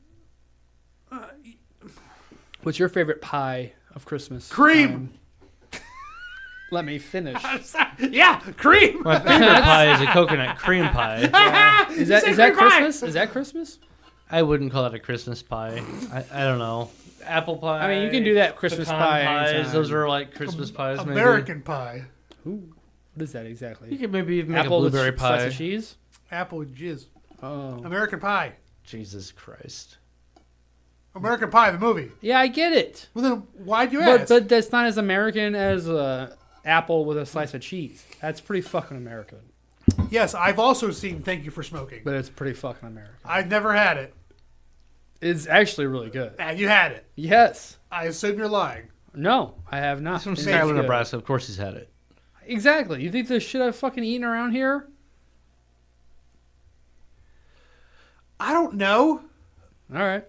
What's your favorite pie of Christmas? Cream. Let me finish. Yeah, cream. My favorite pie is a coconut cream pie. Is that cream pie. Christmas? Is that Christmas? I wouldn't call that a Christmas pie. I don't know. Apple pie. I mean, you can do that Christmas pecan pie pies. anytime. Those are like Christmas pies. Maybe. American pie. Ooh, what is that You exactly? could maybe even make Apple a with blueberry slice pie. of cheese? Apple jizz. Oh. American Pie. Jesus Christ. American Pie, the movie. Yeah, I get it. Well, then why'd you But, ask? but that's not as American as apple with a slice of cheese. That's pretty fucking American. Yes, I've also seen Thank You for Smoking. But it's pretty fucking American. I've never had it. It's actually really good. Have you had it? Yes. I assume you're lying. No, I have not. He's from It's Schuyler, good. Nebraska. Of course he's had it. Exactly. You think the shit I've fucking eaten around here? I don't know. All right.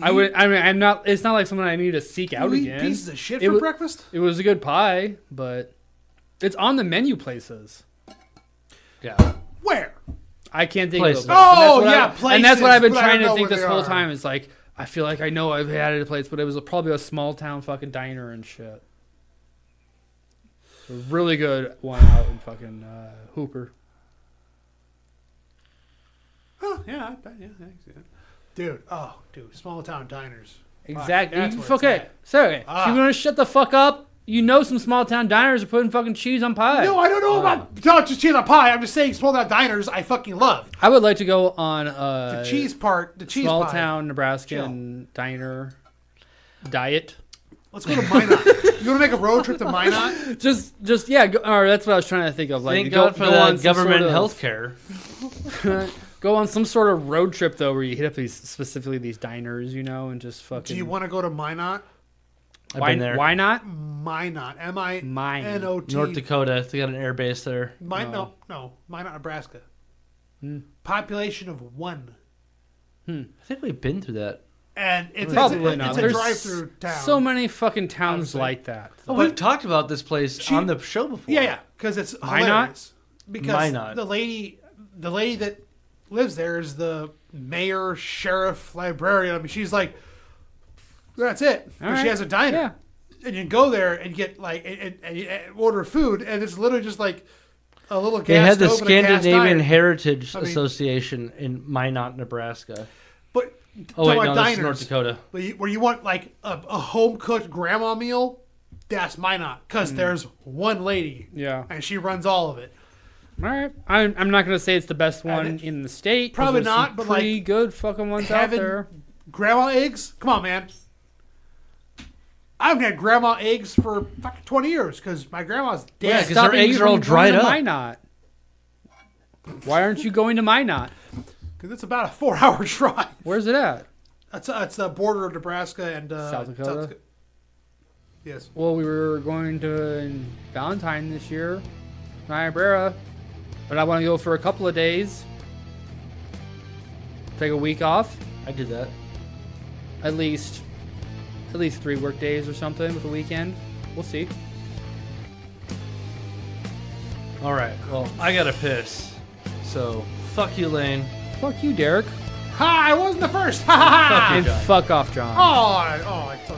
I mean, I'm not. It's not like something I need to seek out You eat again. pieces of shit It for wa- breakfast? It was a good pie, but it's on the menu places. Yeah. Where? I can't think Places. of those. And that's Oh, what yeah, and that's what I've been places, but I trying don't to know think where this they whole are. time. Is like I feel like I know I've had it at a place, but it was probably a small town fucking diner and shit. A really good one out in fucking Hooper. Oh, yeah, I bet. Yeah, thanks. Yeah. Dude, small town diners. Exactly. that's where it's Okay. at. So, okay. Ah. You want to shut the fuck up? You know some small town diners are putting fucking cheese on pie. No, I don't know about not just cheese on pie. I'm just saying small town diners I fucking love. I would like to go on The cheese small pie. town Nebraskan diner diet. Let's go to Minot. You want to make a road trip to Minot? Just yeah. Or that's what I was trying to think of. Like, Thank God for on the some government sort of- health care. Go on some sort of road trip though, where you hit up specifically these diners, and just fucking. Do you want to go to Minot? I've been there. Why not? Minot. M-I-N-O-T. North Dakota. They got an air base there. No. Minot, Nebraska. Population of 1. I think we've been through that. And it's Probably not. It's a There's drive-through town. So many fucking towns Obviously. like that. Oh, we've talked about this place on the show before. Yeah, because it's Minot? hilarious. Because Minot. the lady that lives there is the mayor, sheriff, librarian. I mean, she's like, that's it. But she has a diner. Yeah. And you go there and get like and you order food, and it's literally just like a little gas They had the stove and a gas Scandinavian iron. Heritage I mean- Association in Minot, Nebraska. But Oh, wait, talking no, about this is diners, North Dakota. But where you want like a home cooked grandma meal, that's Minot, because there's one lady, Yeah. and she runs all of it. All right. I'm not gonna say it's the best one And in the state. 'cause probably there's some not, but, pretty like, good fucking ones out having there. grandma eggs. Come on, man. I've had grandma eggs for fucking 20 years because my grandma's Yeah, dead. 'cause their Stopping eggs you are all from dried going to up. Minot. Why aren't you going to Minot? Because it's about a 4-hour drive. Where's it at? It's the border of Nebraska and South Dakota? Yes. Well, we were going to Valentine this year, Niobrara, but I want to go for a couple of days. Take a week off, I did that. at least 3 work days or something with a weekend. We'll see. All right. Well, I got to piss. So, fuck you, Lane. Fuck you, Derek. Ha! I wasn't the first. Ha ha ha! Fuck you, And John. fuck off, John. Oh, I took